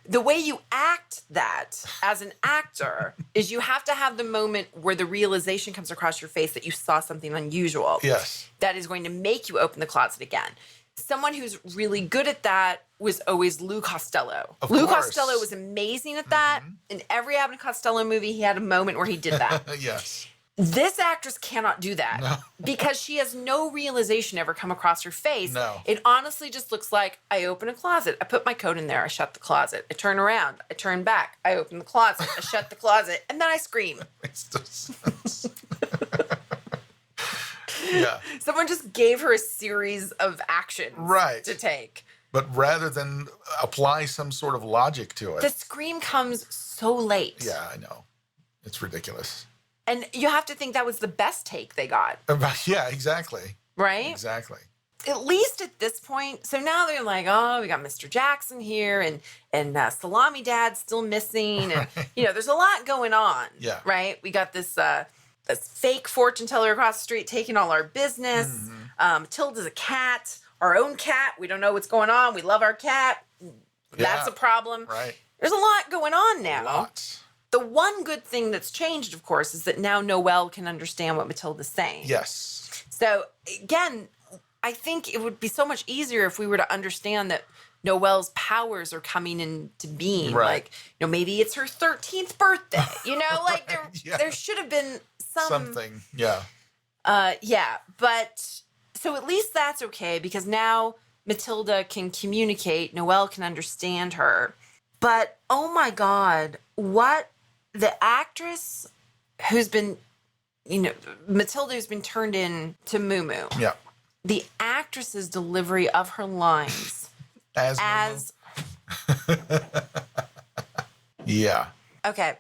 The way you act that as an actor is you have to have the moment where the realization comes across your face that you saw something unusual. Yes. That is going to make you open the closet again. Someone who's really good at that was always Lou Costello. Of Lou course. Costello was amazing at that. In every Abbott and Costello movie, he had a moment where he did that. Yes. This actress cannot do that No. because she has no realization ever come across her face. No. It honestly just looks like I open a closet, I put my coat in there, I shut the closet, I turn around, I turn back, I open the closet, I shut the closet, and then I scream. Makes no sense. Yeah. Someone just gave her a series of actions Right. to take. But rather than apply some sort of logic to it. The scream comes so late. Yeah, I know. It's ridiculous. And you have to think that was the best take they got, Yeah, exactly. right? Exactly. At least at this point. So now they're like, oh, we got Mr. Jackson here and Salami Dad's still missing. And, there's a lot going on. Yeah. Right? We got this fake fortune teller across the street taking all our business. Matilda's a cat, our own cat. We don't know what's going on. We love our cat. That's Yeah. a problem. Right. There's a lot going on now. Lots. The one good thing that's changed, of course, is that now Noelle can understand what Matilda's saying. Yes. So, again, I think it would be so much easier if we were to understand that Noelle's powers are coming into being. Right. Like, maybe it's her 13th birthday. Like Yeah. there should have been Something. Yeah. yeah, but so at least that's okay because now Matilda can communicate, Noelle can understand her. But oh my God, what the actress who's been, Matilda who's been turned in to Moo Moo, Yeah. the actress's delivery of her lines As Yeah. okay.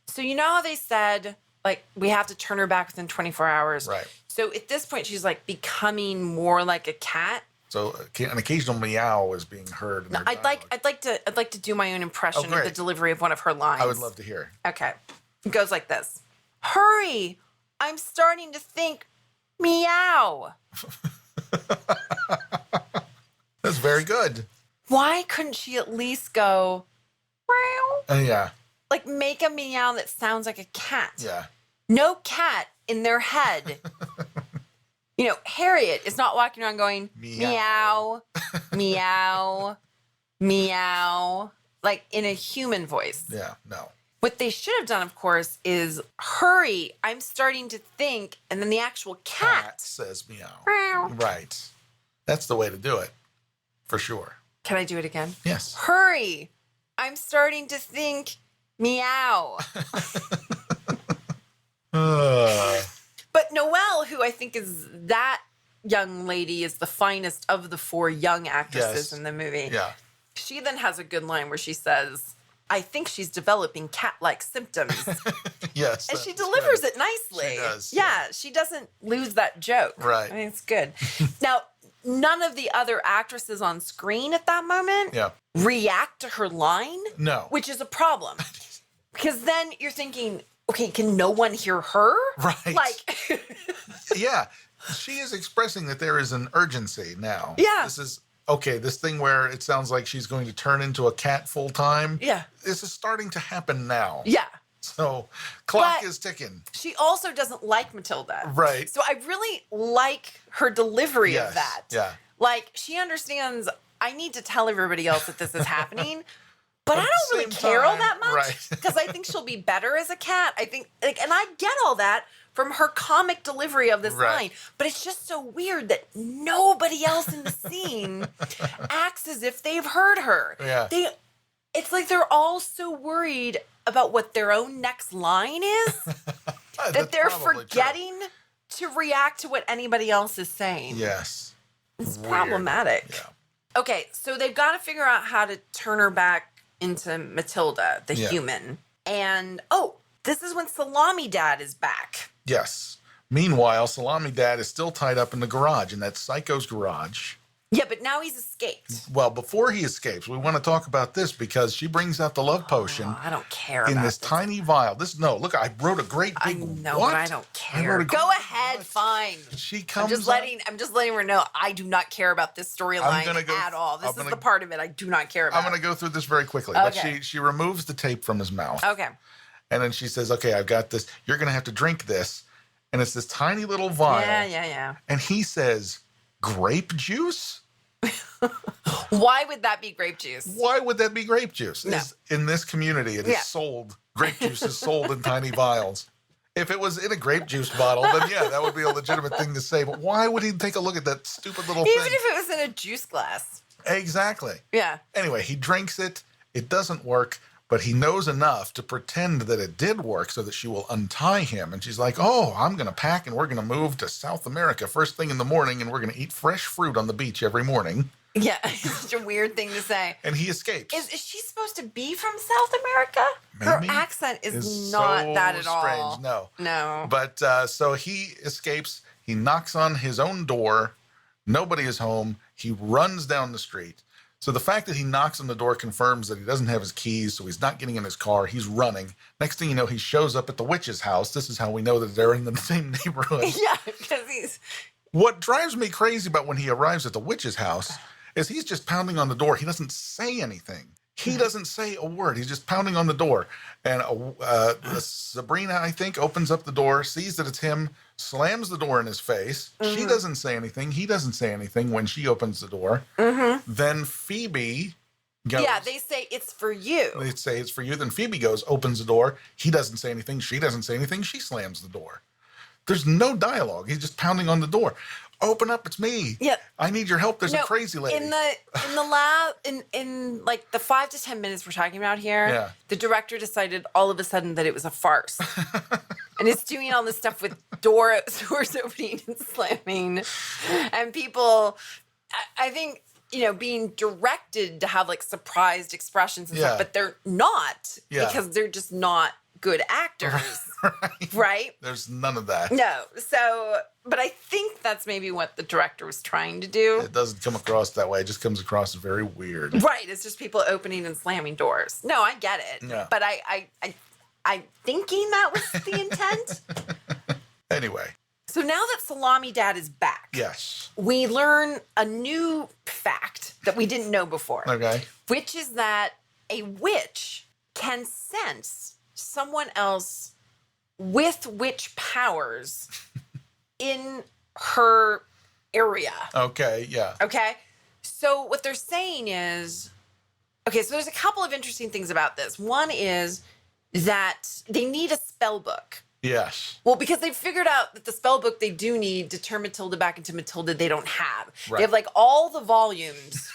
So how they said, like, we have to turn her back within 24 hours. Right. So at this point, she's like becoming more like a cat. So an occasional meow is being heard. In No, their I'd like to do my own impression of the great. delivery of one of her lines. I would love to hear. Okay. It goes like this. Hurry! I'm starting to think meow. That's very good. Why couldn't she at least go meow? Yeah. Like make a meow that sounds like a cat. Yeah. No cat in their head. Harriet is not walking around going meow, meow, meow, like in a human voice. Yeah. No. What they should have done, of course, is hurry, I'm starting to think, and then the actual cat. says meow. Meow. Right. That's the way to do it. For sure. Can I do it again? Yes. Hurry, I'm starting to think meow. But Noelle, who I think is that young lady, is the finest of the 4 young actresses Yes. in the movie. Yeah. She then has a good line where she says, I think she's developing cat-like symptoms. Yes. And she that's delivers good. it nicely. She does, Yeah, she doesn't lose that joke. Right. I mean, it's good. Now, none of the other actresses on screen at that moment Yeah. react to her line, No. which is a problem. Because then you're thinking, okay, can no one hear her? Right. Like, Yeah. She is expressing that there is an urgency now. Yeah. This is, okay, this thing where it sounds like she's going to turn into a cat full time. Yeah. This is starting to happen now. yeah. So, clock But- is ticking. She also doesn't like Matilda. Right. So I really like her delivery Yes. of that. Yeah. Like, she understands, I need to tell everybody else that this is happening, but I at the don't really same care all time, that much right. because I think she'll be better as a cat. I think, like, and I get all that from her comic delivery of this Right. line, but it's just so weird that nobody else in the scene acts as if they've heard her. Yeah. It's like they're all so worried about what their own next line is that That's they're probably true. forgetting to react to what anybody else is saying. Yes. It's Weird. problematic. Yeah. Okay, so they've got to figure out how to turn her back into Matilda, the Yeah. human. And, this is when Salami Dad is back. Yes. Meanwhile, Salami Dad is still tied up in the garage, in that psycho's garage. Yeah, but now he's escaped. Well, before he escapes, we want to talk about this because she brings out the love potion Oh, I don't care in about this tiny vial. Look, I wrote a great I big know, what? but I don't I wrote care. a Go great- ahead, what? fine. She I'm comes just up- letting her know I do not care about this storyline at all. This is the part of it I do not care about. I'm going to go through this very quickly. But Okay. she removes the tape from his mouth. Okay. And then she says, okay, I've got this. You're going to have to drink this. And it's this tiny little vial. Yeah. And he says, grape juice? Why would that be grape juice? Why would that be grape juice? No. In this community, it is Yeah. sold. Grape juice is sold in tiny vials. If it was in a grape juice bottle, then yeah, that would be a legitimate thing to say. But why would he take a look at that stupid little Even thing? if it was in a juice glass. Exactly. Yeah. Anyway, he drinks it. It doesn't work, but he knows enough to pretend that it did work so that she will untie him. And she's like, oh, I'm going to pack and we're going to move to South America first thing in the morning and we're going to eat fresh fruit on the beach every morning. Yeah. It's such a weird thing to say. And he escapes. Is she supposed to be from South America? Maybe. Her accent is It's not so that at all. strange. No. No. But so he escapes. He knocks on his own door. Nobody is home. He runs down the street. So the fact that he knocks on the door confirms that he doesn't have his keys, so he's not getting in his car. He's running. Next thing you know, he shows up at the witch's house. This is how we know that they're in the same neighborhood. Yeah, because he's... What drives me crazy about when he arrives at the witch's house is he's just pounding on the door. He doesn't say anything. He doesn't say a word. He's just pounding on the door. And Sabrina, I think, opens up the door, sees that it's him, slams the door in his face. She doesn't say anything. He doesn't say anything when she opens the door. Then Phoebe goes. Yeah, they say it's for you. They say it's for you. Then Phoebe goes, opens the door. He doesn't say anything. She doesn't say anything. She slams the door. There's no dialogue. He's just pounding on the door. Open up, it's me. Yeah. I need your help. There's a No, crazy lady. In the lab in like the 5 to 10 minutes we're talking about here, Yeah. the director decided all of a sudden that it was a farce. And it's doing all this stuff with doors opening and slamming. And people I think, being directed to have like surprised expressions and Yeah. stuff, but they're not Yeah. because they're just not good actors. Right? There's none of that. No. So, but I think that's maybe what the director was trying to do. It doesn't come across that way. It just comes across very weird. Right. It's just people opening and slamming doors. No, I get it. Yeah. But I'm thinking that was the intent. Anyway, So now that Salami Dad is back, yes. we learn a new fact that we didn't know before, Okay. which is that a witch can sense someone else with witch powers in her area. Okay. Yeah. Okay. So what they're saying is, okay, so there's a couple of interesting things about this. One is that they need a spell book. Yes. Well, because they figured out that the spell book they do need to turn Matilda back into Matilda, they don't have. Right. They have like all the volumes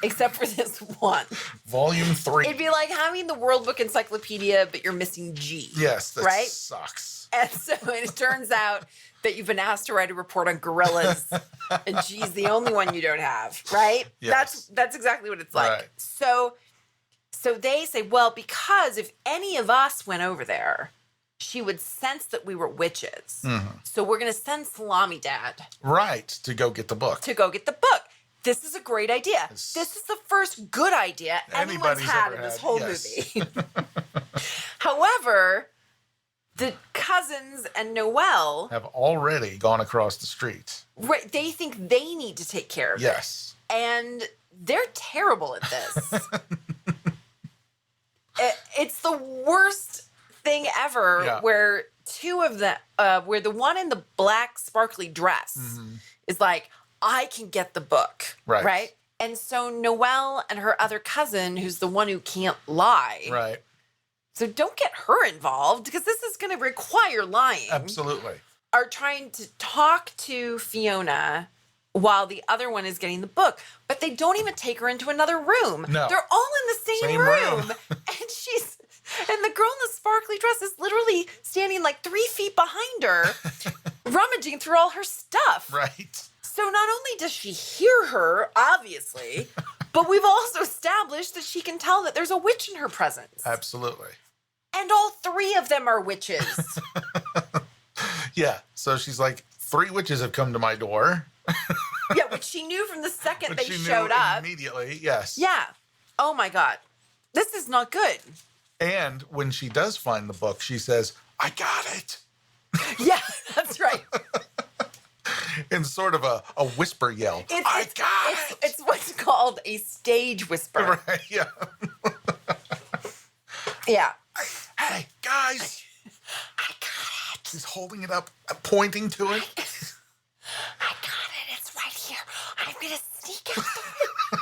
except for this one. Volume 3. It'd be like having the World Book Encyclopedia, but you're missing G. Yes. That Right? sucks. And so it turns out that you've been asked to write a report on gorillas, and G's the only one you don't have, right? Yes. That's exactly what it's like. Right. So they say, well, because if any of us went over there, she would sense that we were witches. So we're going to send Salami Dad Right. To go get the book. to go get the book. This is a great idea. It's- This is the first good idea anyone's Anybody's had ever in this had, whole yes. movie. However, the cousins and Noelle, have already gone across the street. right, they think they need to take care of Yes. it. And they're terrible at this. It's the worst thing ever. Yeah. Where two of them, where the one in the black sparkly dress is like, I can get the book. Right. Right. And so Noelle and her other cousin, who's the one who can't lie. Right. So don't get her involved because this is going to require lying. Absolutely. Are trying to talk to Fiona while the other one is getting the book, but they don't even take her into another room. No. They're all in the same room. And the girl in the sparkly dress is literally standing like 3 feet behind her, rummaging through all her stuff. Right. So not only does she hear her, obviously, but we've also established that she can tell that there's a witch in her presence. Absolutely. And all 3 of them are witches. Yeah. So she's like, 3 witches have come to my door. Yeah, which she knew from the second But they she knew showed up. immediately. Yes. Yeah. Oh my God. This is not good. And when she does find the book, she says, I got it. Yeah, that's right. In sort of a whisper yell. I got it. It's what's called a stage whisper. Right. Yeah. Yeah. Hey, guys. I got it. She's holding it up, pointing to it. I got it. It's right here. I'm going to sneak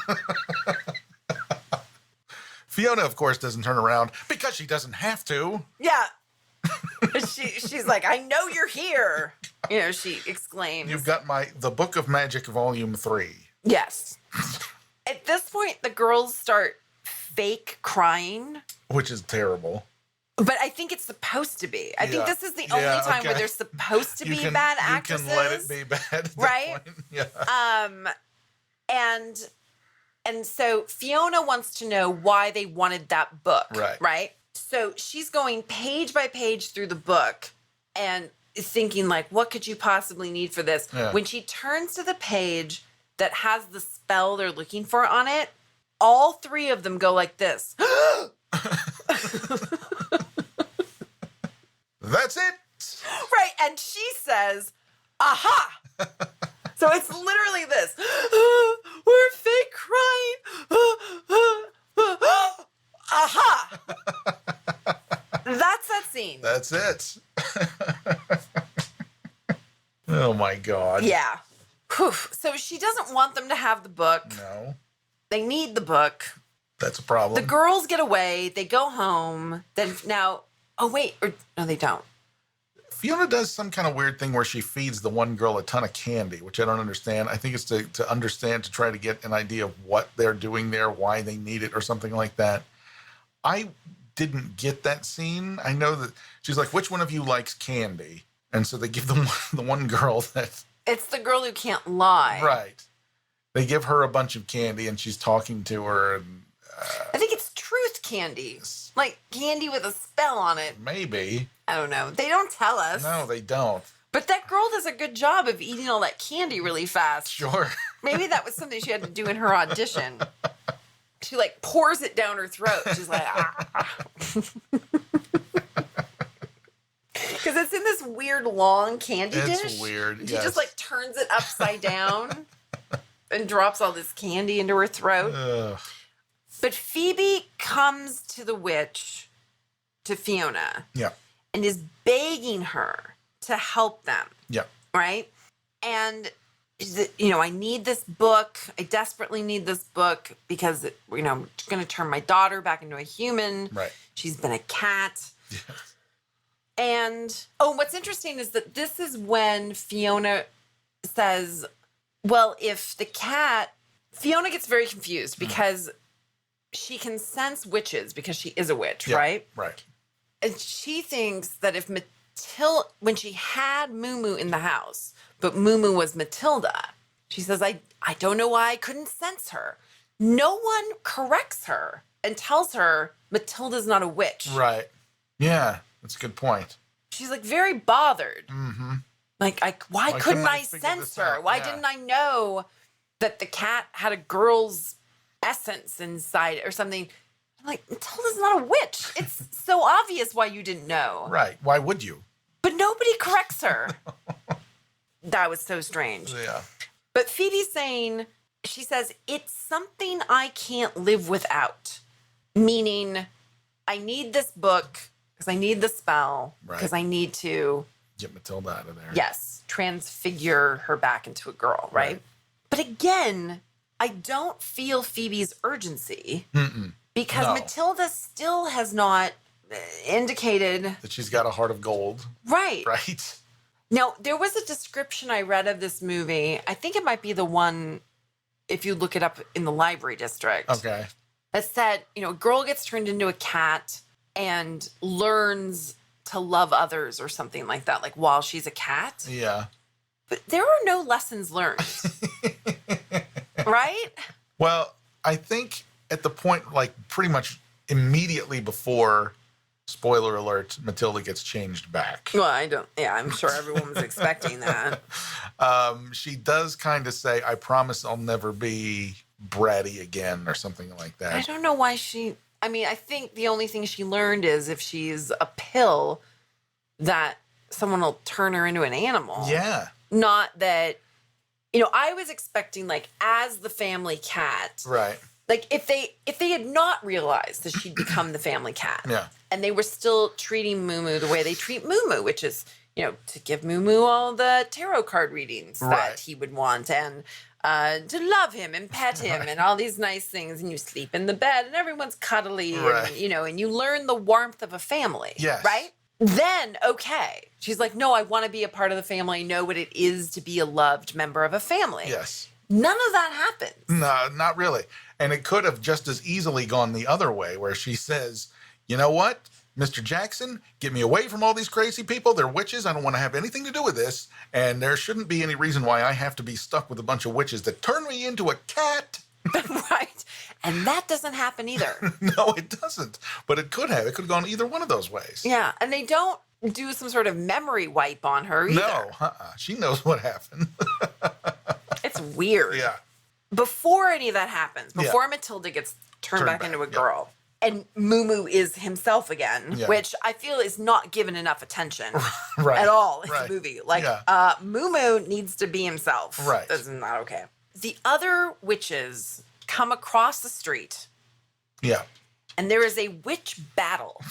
out. Fiona, of course, doesn't turn around because she doesn't have to. Yeah. She's like, I know you're here. You know, she exclaims. You've got the Book of Magic, Volume 3. Yes. At this point, the girls start fake crying. Which is terrible. But I think it's supposed to be. I think this is the only time where they're supposed to be bad actresses. You can let it be bad at that right? point. Yeah. And so Fiona wants to know why they wanted that book. Right. Right? So she's going page by page through the book and thinking like, what could you possibly need for this? Yeah. When she turns to the page that has the spell they're looking for on it, all 3 of them go like this. That's it. Right. And she says, aha. So it's literally this. We're fake crying. Aha. That's that scene. That's it. Oh my God. Yeah. Whew. So she doesn't want them to have the book. No. They need the book. That's a problem. The girls get away. They go home. Then now, oh wait, or no, they don't. Fiona does some kind of weird thing where she feeds the one girl a ton of candy, which I don't understand. I think it's to understand, to try to get an idea of what they're doing there, why they need it, or something like that. I didn't get that scene. I know that she's like, which one of you likes candy? And so they give the one girl that. It's the girl who can't lie. Right. They give her a bunch of candy and she's talking to her. And, I think it's truth candy. Like candy with a spell on it. Maybe. I don't know. They don't tell us. No, they don't. But that girl does a good job of eating all that candy really fast. Sure. Maybe that was something she had to do in her audition. She like pours it down her throat. She's like, ah. Because it's in this weird long candy dish. It's weird. She just like turns it upside down and drops all this candy into her throat. Ugh. But Phoebe comes to the witch, to Fiona, Yeah. and is begging her to help them. Yeah. Right? And, I need this book. I desperately need this book because, I'm going to turn my daughter back into a human. Right. She's been a cat. Yes. And, what's interesting is that this is when Fiona says, well, if the cat, Fiona gets very confused because she can sense witches because she is a witch, Yeah, right? Right. And she thinks that if when she had Moo Moo in the house, but Moo Moo was Matilda, she says, I don't know why I couldn't sense her. No one corrects her and tells her Matilda's not a witch. Right. Yeah, that's a good point. She's like very bothered. Mm-hmm. Like, why couldn't I figure sense this her? out? Why Yeah. didn't I know that the cat had a girl's essence inside it or something? I'm like, Matilda's not a witch. It's so obvious why you didn't know. Right. Why would you? But nobody corrects her. That was so strange. Yeah. But Phoebe's saying, she says, it's something I can't live without. Meaning, I need this book because I need the spell because I need to get Matilda out of there. Yes, transfigure her back into a girl, right? But again, I don't feel Phoebe's urgency because Matilda still has not indicated that she's got a heart of gold. Right. Right. Now, there was a description I read of this movie. I think it might be the one, if you look it up in the library district. Okay. That said, a girl gets turned into a cat and learns to love others or something like that, like while she's a cat. Yeah. But there are no lessons learned. Right? Well, I think at the point, like pretty much immediately before, spoiler alert, Matilda gets changed back. Well, I'm sure everyone was expecting that. She does kind of say, I promise I'll never be bratty again or something like that. I don't know why I think the only thing she learned is if she's a pill, that someone will turn her into an animal. Yeah. Not that, I was expecting, like, as the family cat. Right. Like, if they had not realized that she'd become the family cat. Yeah. And they were still treating Moo Moo the way they treat Moo Moo, which is, to give Moo Moo all the tarot card readings that he would want and to love him and pet him and all these nice things. And you sleep in the bed and everyone's cuddly and, and you learn the warmth of a family. Yes. Right? Then, okay. She's like, no, I want to be a part of the family. I know what it is to be a loved member of a family. Yes. None of that happens. No, not really. And it could have just as easily gone the other way where she says, you know what, Mr. Jackson, get me away from all these crazy people. They're witches. I don't want to have anything to do with this. And there shouldn't be any reason why I have to be stuck with a bunch of witches that turn me into a cat. Right. And that doesn't happen either. No, it doesn't. But it could have. It could have gone either one of those ways. Yeah. And they don't do some sort of memory wipe on her either. No. She knows what happened. It's weird. Yeah. Before any of that happens, before Matilda gets turned back into a girl, and Moo Moo is himself again, which I feel is not given enough attention at all in the movie. Like, Moo Moo needs to be himself. Right. That's not okay. The other witches come across the street. Yeah. And there is a witch battle.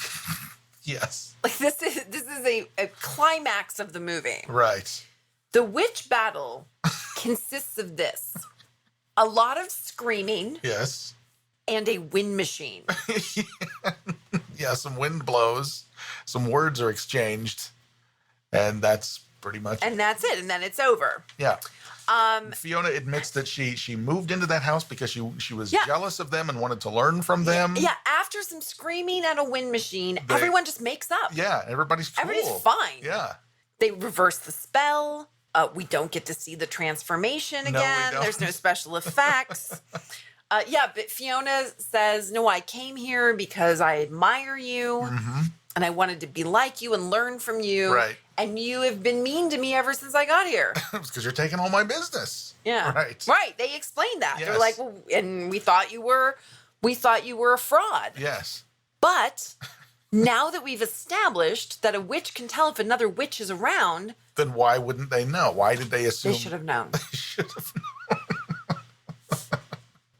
Yes. Like, this is a climax of the movie. Right. The witch battle consists of this. A lot of screaming. Yes. And a wind machine. Yeah, some wind blows. Some words are exchanged. And that's pretty much And that's it. And then it's over. Yeah. Fiona admits that she moved into that house because she was jealous of them and wanted to learn from them. Yeah, after some screaming and a wind machine, everyone just makes up. Yeah, everybody's cool. Everybody's fine. Yeah. They reverse the spell. We don't get to see the transformation again. There's no special effects. But Fiona says, no, I came here because I admire you and I wanted to be like you and learn from you. Right. And you have been mean to me ever since I got here. It's because you're taking all my business. Yeah. Right. Right. They explained that. Yes. They're like, well, and we thought you were a fraud. Yes. But now that we've established that a witch can tell if another witch is around, then why wouldn't they know? Why did they assume? they should have known. They should have known.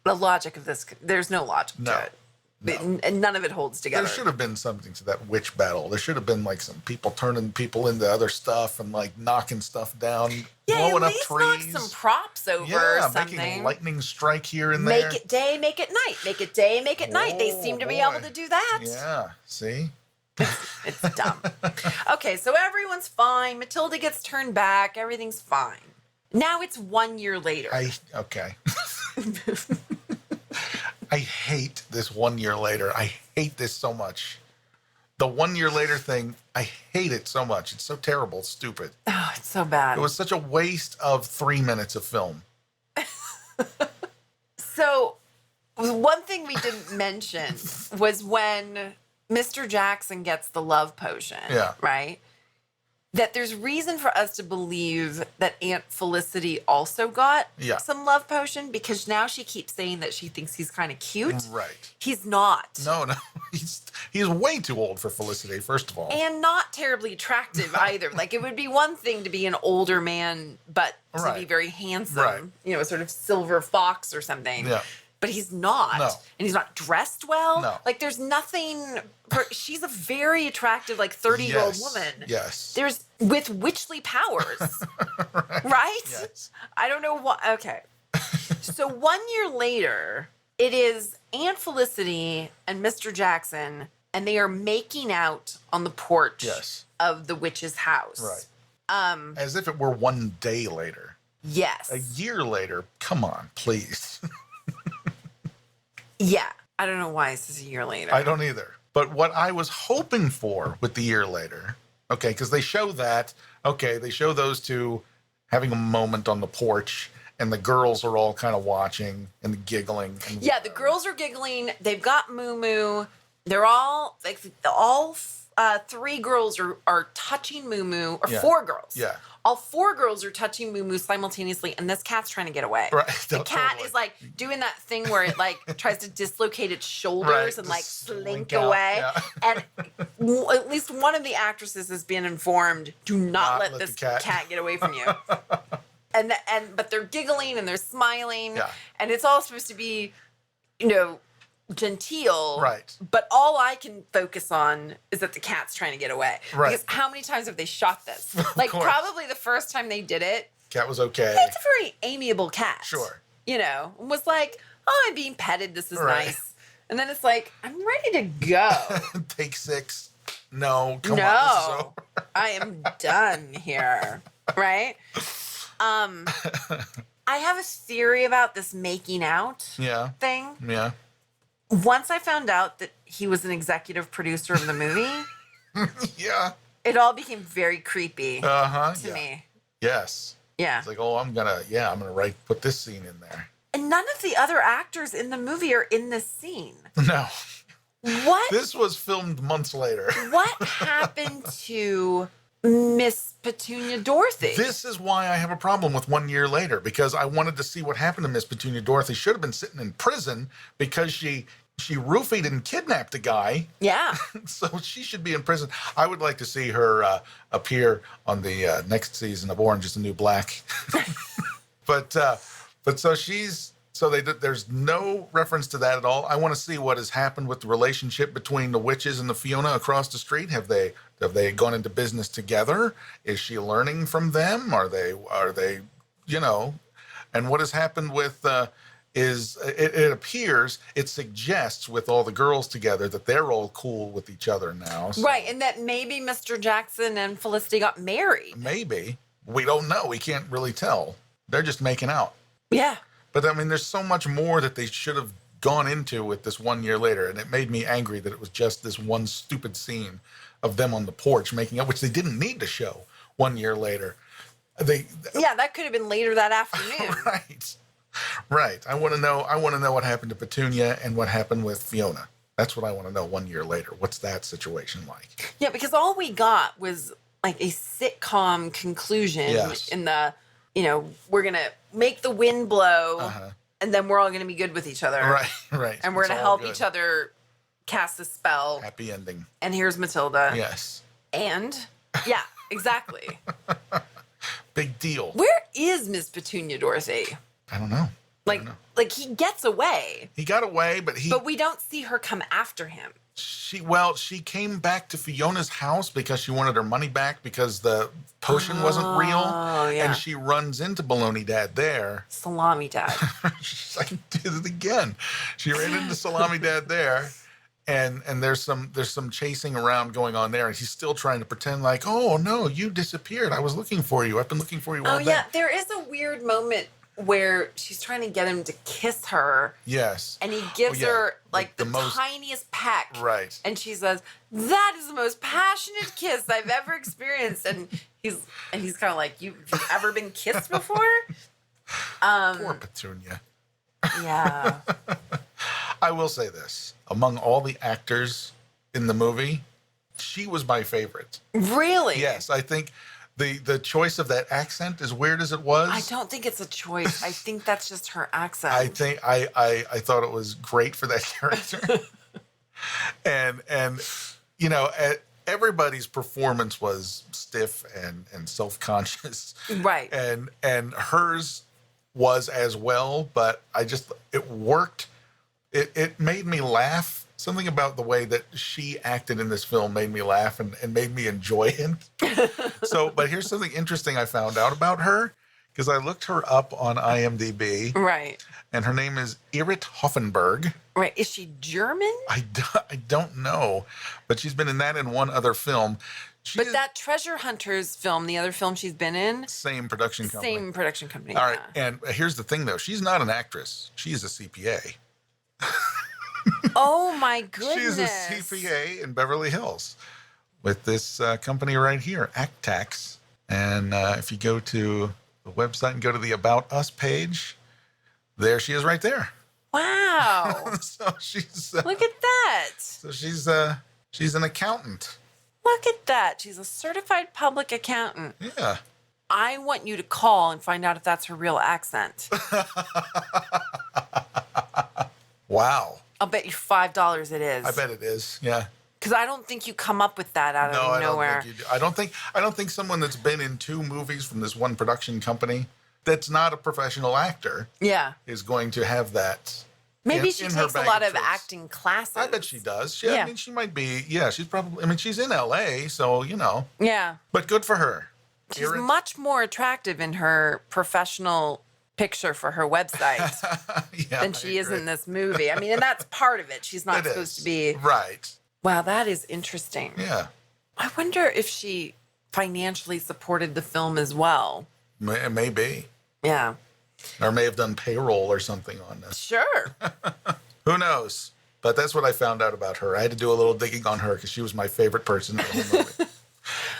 The logic of this, there's no logic to it. No. And none of it holds together. There should have been something to that witch battle. There should have been like some people turning people into other stuff and like knocking stuff down, blowing up trees. Knock some props over or something. Making a lightning strike here and there. Make it day, make it night. Make it day, make it night. They seem to be able to do that. Yeah, see? It's dumb. Okay, so everyone's fine. Matilda gets turned back. Everything's fine. Now it's 1 year later. Okay. I hate this 1 year later. I hate this so much. The 1 year later thing, I hate it so much. It's so terrible, stupid. Oh, it's so bad. It was such a waste of 3 minutes of film. So, one thing we didn't mention was when Mr. Jackson gets the love potion. Yeah. Right? that there's reason for us to believe that Aunt Felicity also got Yeah. some love potion, because now she keeps saying that she thinks he's kind of cute. Right. He's not. No, he's way too old for Felicity, first of all. And not terribly attractive either. Like, it would be one thing to be an older man, but to be Right. very handsome. Right. You know, a sort of silver fox or something. Yeah. But he's not. No. And he's not dressed well. No. Like, there's nothing. She's a very attractive, like, 30-year-old woman. Yes. There's with witchly powers. Right? Yes. I don't know what. Okay. So 1 year later, it is Aunt Felicity and Mr. Jackson, and they are making out on the porch Yes. of the witch's house. Right. As if it were 1 day later. Yes. A year later. Come on, please. Yeah. I don't know why this is a year later. I don't either. But what I was hoping for with the year later, okay, because they show that, okay, they show those two having a moment on the porch, and the girls are all kind of watching and giggling. And Yeah, the girls are giggling. They've got Moo Moo. They're all, like, all 3 girls are touching Moo Moo, or Yeah. 4 girls. Yeah. All 4 girls are touching Moo Moo simultaneously, and this cat's trying to get away. Right. The cat Totally. is like doing that thing where it like tries to dislocate its shoulders Right, and to like slink slink out, away. yeah. And at least one of the actresses has been informed, do not let let this the cat. get away from you. But they're giggling and they're smiling. Yeah. And it's all supposed to be, you know, genteel. Right. But all I can focus on is that the cat's trying to get away. Right. Because how many times have they shot this? Like, course. probably the first time they did it, Cat was okay. it's a very amiable cat. Sure. You know, and was like, oh, I'm being petted. This is Right. nice. And then it's like, I'm ready to go. Take 6. No, come on. This is No, over. I am done here. Right? I have a theory about this making out Yeah. thing. Yeah. Once I found out that he was an executive producer of the movie, Yeah. it all became very creepy Uh-huh. to Yeah. me. Yes. Yeah. It's like, oh, I'm gonna put this scene in there. And none of the other actors in the movie are in this scene. No. What? This was filmed months later. What happened to Miss Petunia Dorothy? This is why I have a problem with 1 year later, because I wanted to see what happened to Miss Petunia Dorothy. Should have been sitting in prison because she roofied and kidnapped a guy. Yeah. So she should be in prison. I would like to see her appear on the next season of Orange is the New Black. But so there's no reference to that at all. I want to see what has happened with the relationship between the witches and the Fiona across the street. Have they gone into business together? Is she learning from them? Are they you know? And what has happened with it appears, it suggests with all the girls together that they're all cool with each other now. So Right. And that maybe Mr. Jackson and Felicity got married. maybe. We don't know. We can't really tell. They're just making out. Yeah. But I mean, there's so much more that they should have gone into with this 1 year later. And it made me angry that it was just this one stupid scene of them on the porch making out, which they didn't need to show 1 year later. Yeah, that could have been later that afternoon. Right. I want to know what happened to Petunia and what happened with Fiona. That's what I want to know 1 year later. What's that situation like? Yeah, because all we got was like a sitcom conclusion Yes. in the, you know, we're going to make the wind blow and then we're all going to be good with each other. Right. And we're It's going to all help good. each other cast a spell. Happy ending. And here's Matilda. Yes. And yeah, exactly. Big deal. Where is Miss Petunia Dorothy? I don't know. Like he gets away, He got away, but we don't see her come after him. she came back to Fiona's house because she wanted her money back because the potion wasn't real. Oh, yeah. And she runs into Baloney Dad there. Salami Dad. She's like, did it again. She ran into Salami Dad there. And there's some chasing around going on there, and he's still trying to pretend like, oh no, you disappeared. I was looking for you. I've been looking for you all Oh day. yeah, there is a weird moment where she's trying to get him to kiss her. Yes. And he gives Oh, yeah. her like the most tiniest peck. Right. And she says, "That is the most passionate kiss I've ever experienced." And he's kind of like, "You've ever been kissed before?" Poor Petunia. Yeah. I will say this: among all the actors in the movie, she was my favorite. Really? Yes, I think the choice of that accent, as weird as it was, I don't think it's a choice. I think that's just her accent. I think I thought it was great for that character. and you know, everybody's performance was stiff and self-conscious. Right. And hers was as well, but it worked. It made me laugh. Something about the way that she acted in this film made me laugh and made me enjoy it. So, but here's something interesting I found out about her, because I looked her up on IMDb. Right. And her name is Irit Hoffenberg. Right. Is she German? I don't know, but she's been in that and one other film. But that Treasure Hunters film, the other film she's been in, same production company. Same production company. All right, and here's the thing, though. She's not an actress. She's a CPA. Oh, my goodness. She's a CPA in Beverly Hills with this company right here, ActTax. And if you go to the website and go to the About Us page, there she is right there. Wow. So she's... Look at that. So she's an accountant. Look at that. She's a certified public accountant. Yeah. I want you to call and find out if that's her real accent. Wow. I'll bet you $5 it is. I bet it is. Yeah. Because I don't think you come up with that out of nowhere. I don't think you do. I don't think someone that's been in 2 movies from this one production company that's not a professional actor is going to have that. Maybe she takes a lot of acting classes. I bet she does. I mean, she might be. Yeah, she's probably. I mean, she's in LA, so you know. Yeah. But good for her. She's much more attractive in her professional picture for her website than she is in this movie. I mean, and that's part of it. She's not supposed to be. Right. Wow, that is interesting. Yeah. I wonder if she financially supported the film as well. Maybe. Yeah. Or may have done payroll or something on this. Sure. Who knows? But that's what I found out about her. I had to do a little digging on her because she was my favorite person in the whole movie.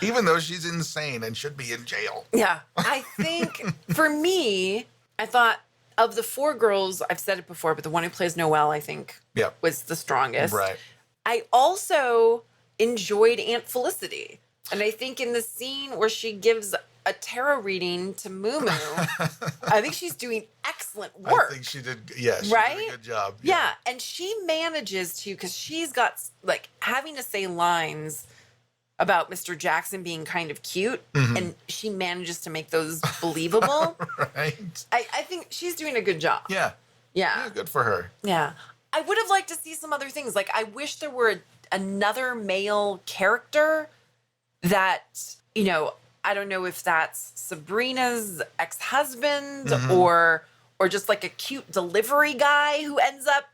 Even though she's insane and should be in jail. Yeah. I think for me, I thought of the 4 girls, I've said it before, but the one who plays Noelle, I think, was the strongest. Right. I also enjoyed Aunt Felicity. And I think in the scene where she gives a tarot reading to Moo Moo, I think she's doing excellent work. I think she did, she did a good job. Yeah. And she manages to, because she's got, like, having to say lines about Mr. Jackson being kind of cute, and she manages to make those believable. Right. I think she's doing a good job. Yeah. Yeah. Good for her. Yeah. I would have liked to see some other things. Like, I wish there were another male character that, you know, I don't know if that's Sabrina's ex-husband or just like a cute delivery guy who ends up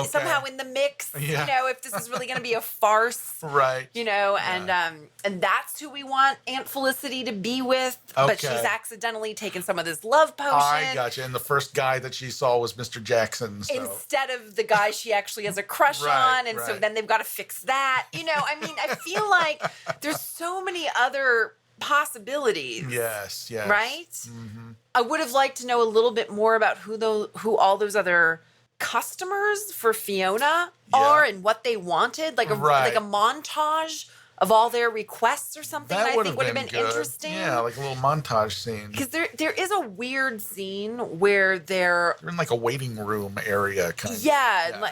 somehow in the mix. Yeah. You know, if this is really going to be a farce. Right. You know, and that's who we want Aunt Felicity to be with. But she's accidentally taken some of this love potion. I gotcha. And the first guy that she saw was Mr. Jackson. So. Instead of the guy she actually has a crush on. And so then they've got to fix that. You know, I mean, I feel like there's so many other possibilities. Yes. Right? I would have liked to know a little bit more about who all those other customers for Fiona are and what they wanted, like a montage of all their requests or something. I think would have been interesting. Yeah, like a little montage scene. Because there is a weird scene where they're in like a waiting room area kind of. Yeah.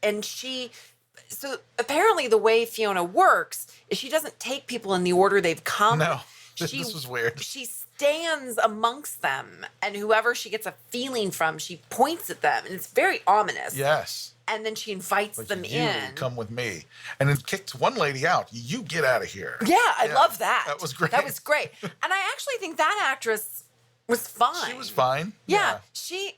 And she, so apparently the way Fiona works is she doesn't take people in the order they've come. No, this was weird. She stands amongst them, and whoever she gets a feeling from, she points at them, and it's very ominous. Yes. And then she invites them in. Come with me. And then kicks one lady out. You get out of here. Yeah, I love that. That was great. That was great. And I actually think that actress was fine. She was fine. Yeah. She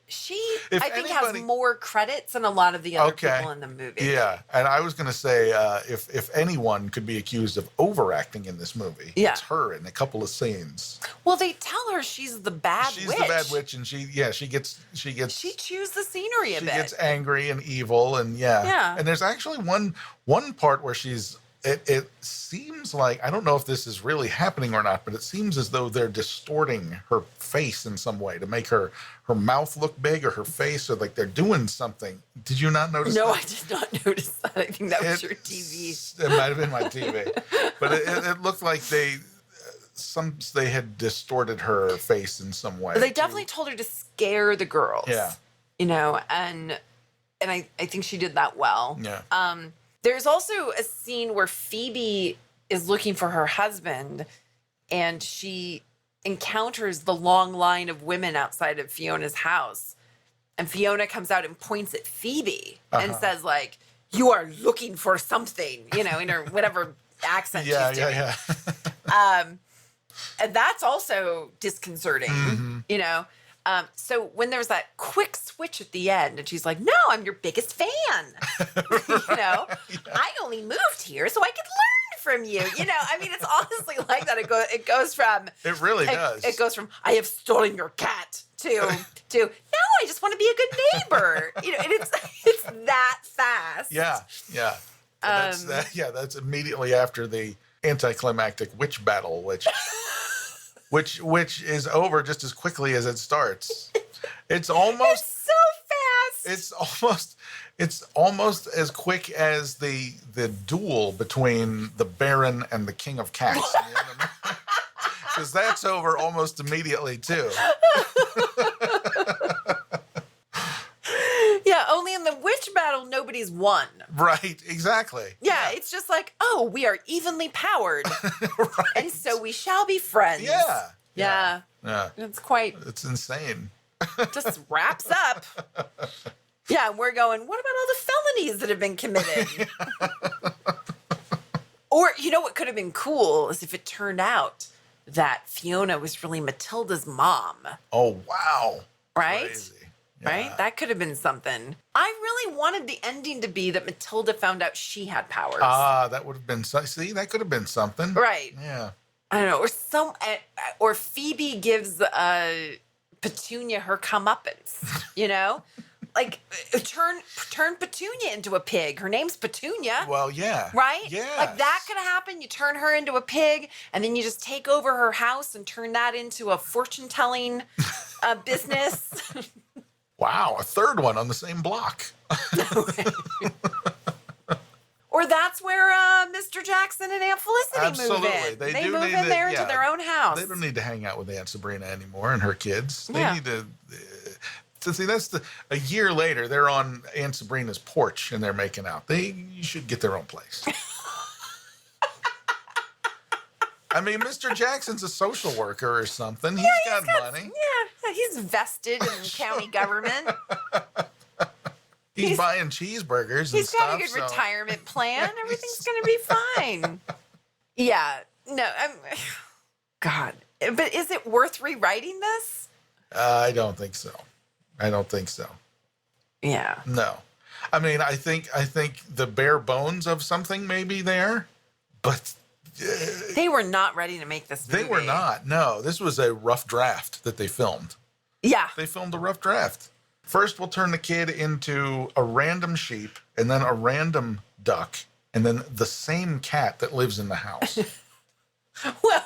I think has more credits than a lot of the other people in the movie. Yeah. And I was going to say, if anyone could be accused of overacting in this movie, it's her in a couple of scenes. Well, they tell her she's the bad witch. She's the bad witch, and she chews the scenery a bit. She gets angry and evil, and and there's actually one part where she's it seems like, I don't know if this is really happening or not, but it seems as though they're distorting her face in some way to make her mouth look big, or her face, or like they're doing something. Did you not notice No, that? I did not notice that. I think that was your TV. It might have been my TV, but it looked like they had distorted her face in some way. They definitely told her to scare the girls. Yeah. You know, and I think she did that well. Yeah. There's also a scene where Phoebe is looking for her husband, and she encounters the long line of women outside of Fiona's house. And Fiona comes out and points at Phoebe and says, like, "You are looking for something," you know, in her whatever accent she's doing. Yeah. And that's also disconcerting, you know? So when there's that quick switch at the end and she's like, "No, I'm your biggest fan." You know, I only moved here so I could learn from you. You know, I mean, it's honestly like that. It goes from, It really does. It goes from, "I have stolen your cat" to "No, I just want to be a good neighbor." You know, and it's that fast. Yeah. Yeah. That's immediately after the anticlimactic witch battle, which is over just as quickly as it starts. It's almost so fast. It's almost as quick as the duel between the Baron and the King of Cats. Because that's over almost immediately too. Yeah, only in the witch battle, nobody's won. Right, exactly. Yeah, it's just like, oh, we are evenly powered. Right. And so we shall be friends. Yeah. Yeah. Yeah. It's insane. just wraps up. Yeah, and we're going, what about all the felonies that have been committed? Or, you know what could have been cool is if it turned out that Fiona was really Matilda's mom. Oh, wow. Right? Crazy. Yeah. Right? That could have been something. I really wanted the ending to be that Matilda found out she had powers. That would have been, see, that could have been something. Right. Yeah. I don't know. Or Phoebe gives Petunia her comeuppance, you know? Like, turn Petunia into a pig. Her name's Petunia. Well, yeah. Right? Yeah. Like, that could happen. You turn her into a pig, and then you just take over her house and turn that into a fortune-telling business. Wow, a third one on the same block. Or that's where Mr. Jackson and Aunt Felicity move in. They move in there into their own house. They don't need to hang out with Aunt Sabrina anymore and her kids. They Yeah. need to see. A year later. They're on Aunt Sabrina's porch and they're making out. You should get their own place. I mean, Mr. Jackson's a social worker or something. He's got money. Yeah, he's vested in county government. He's buying cheeseburgers and He's stuff. got a good retirement plan. Everything's going to be fine. Yeah. No, God. But is it worth rewriting this? I don't think so. Yeah. No. I mean, I think the bare bones of something may be there, but they were not ready to make this movie. They were not. No, this was a rough draft that they filmed. Yeah. They filmed a rough draft. First, we'll turn the kid into a random sheep, and then a random duck, and then the same cat that lives in the house. Well,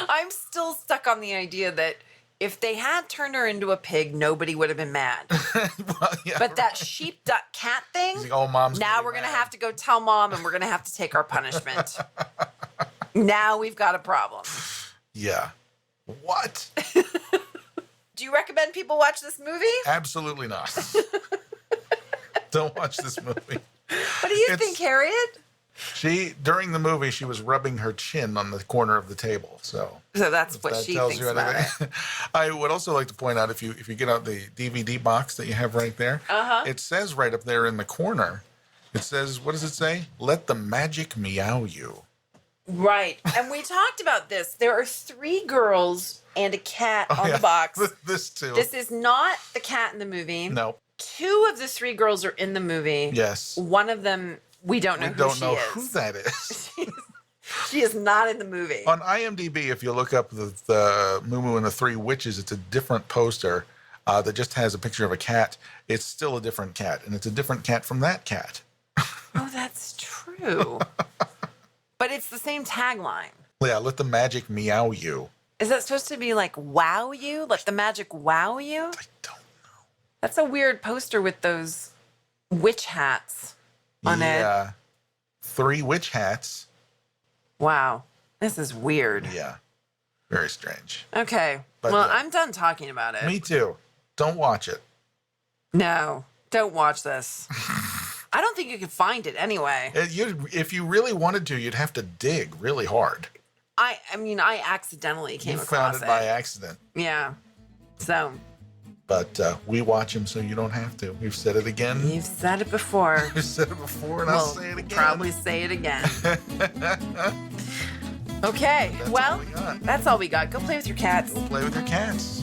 I'm still stuck on the idea that if they had turned her into a pig, nobody would have been mad. Well, yeah, but that sheep, duck, cat thing, like, oh, mom's now we're going to have to go tell mom, and we're going to have to take our punishment. Now we've got a problem. Yeah. What? Do you recommend people watch this movie? Absolutely not. Don't watch this movie. What do you think, Harriet? During the movie, she was rubbing her chin on the corner of the table. So that's what she thinks about it. I would also like to point out, if you get out the DVD box that you have right there, it says right up there in the corner, it says, what does it say? "Let the magic meow you." Right. And we talked about this. There are 3 girls and a cat on the box. This too. This is not the cat in the movie. No. 2 of the 3 girls are in the movie. Yes. One of them, we don't know who that is. She is not in the movie. On IMDb, if you look up the Moo Moo and the 3 Witches, it's a different poster that just has a picture of a cat. It's still a different cat, and it's a different cat from that cat. Oh, that's true. But it's the same tagline. Yeah, let the magic meow you. Is that supposed to be like wow you? Let the magic wow you? I don't know. That's a weird poster with those witch hats on it. Yeah. 3 witch hats. Wow. This is weird. Yeah. Very strange. Okay. But well, yeah. I'm done talking about it. Me too. Don't watch it. No, don't watch this. I don't think you can find it anyway. If you really wanted to, you'd have to dig really hard. I mean, I accidentally came You across found it by accident. Yeah. So. But we watch them so you don't have to. We've said it again. You've said it before. We've said it before, and I'll say it again. Probably say it again. Okay. That's well, all we got. that's all we got. Go play with your cats. Go play with your cats.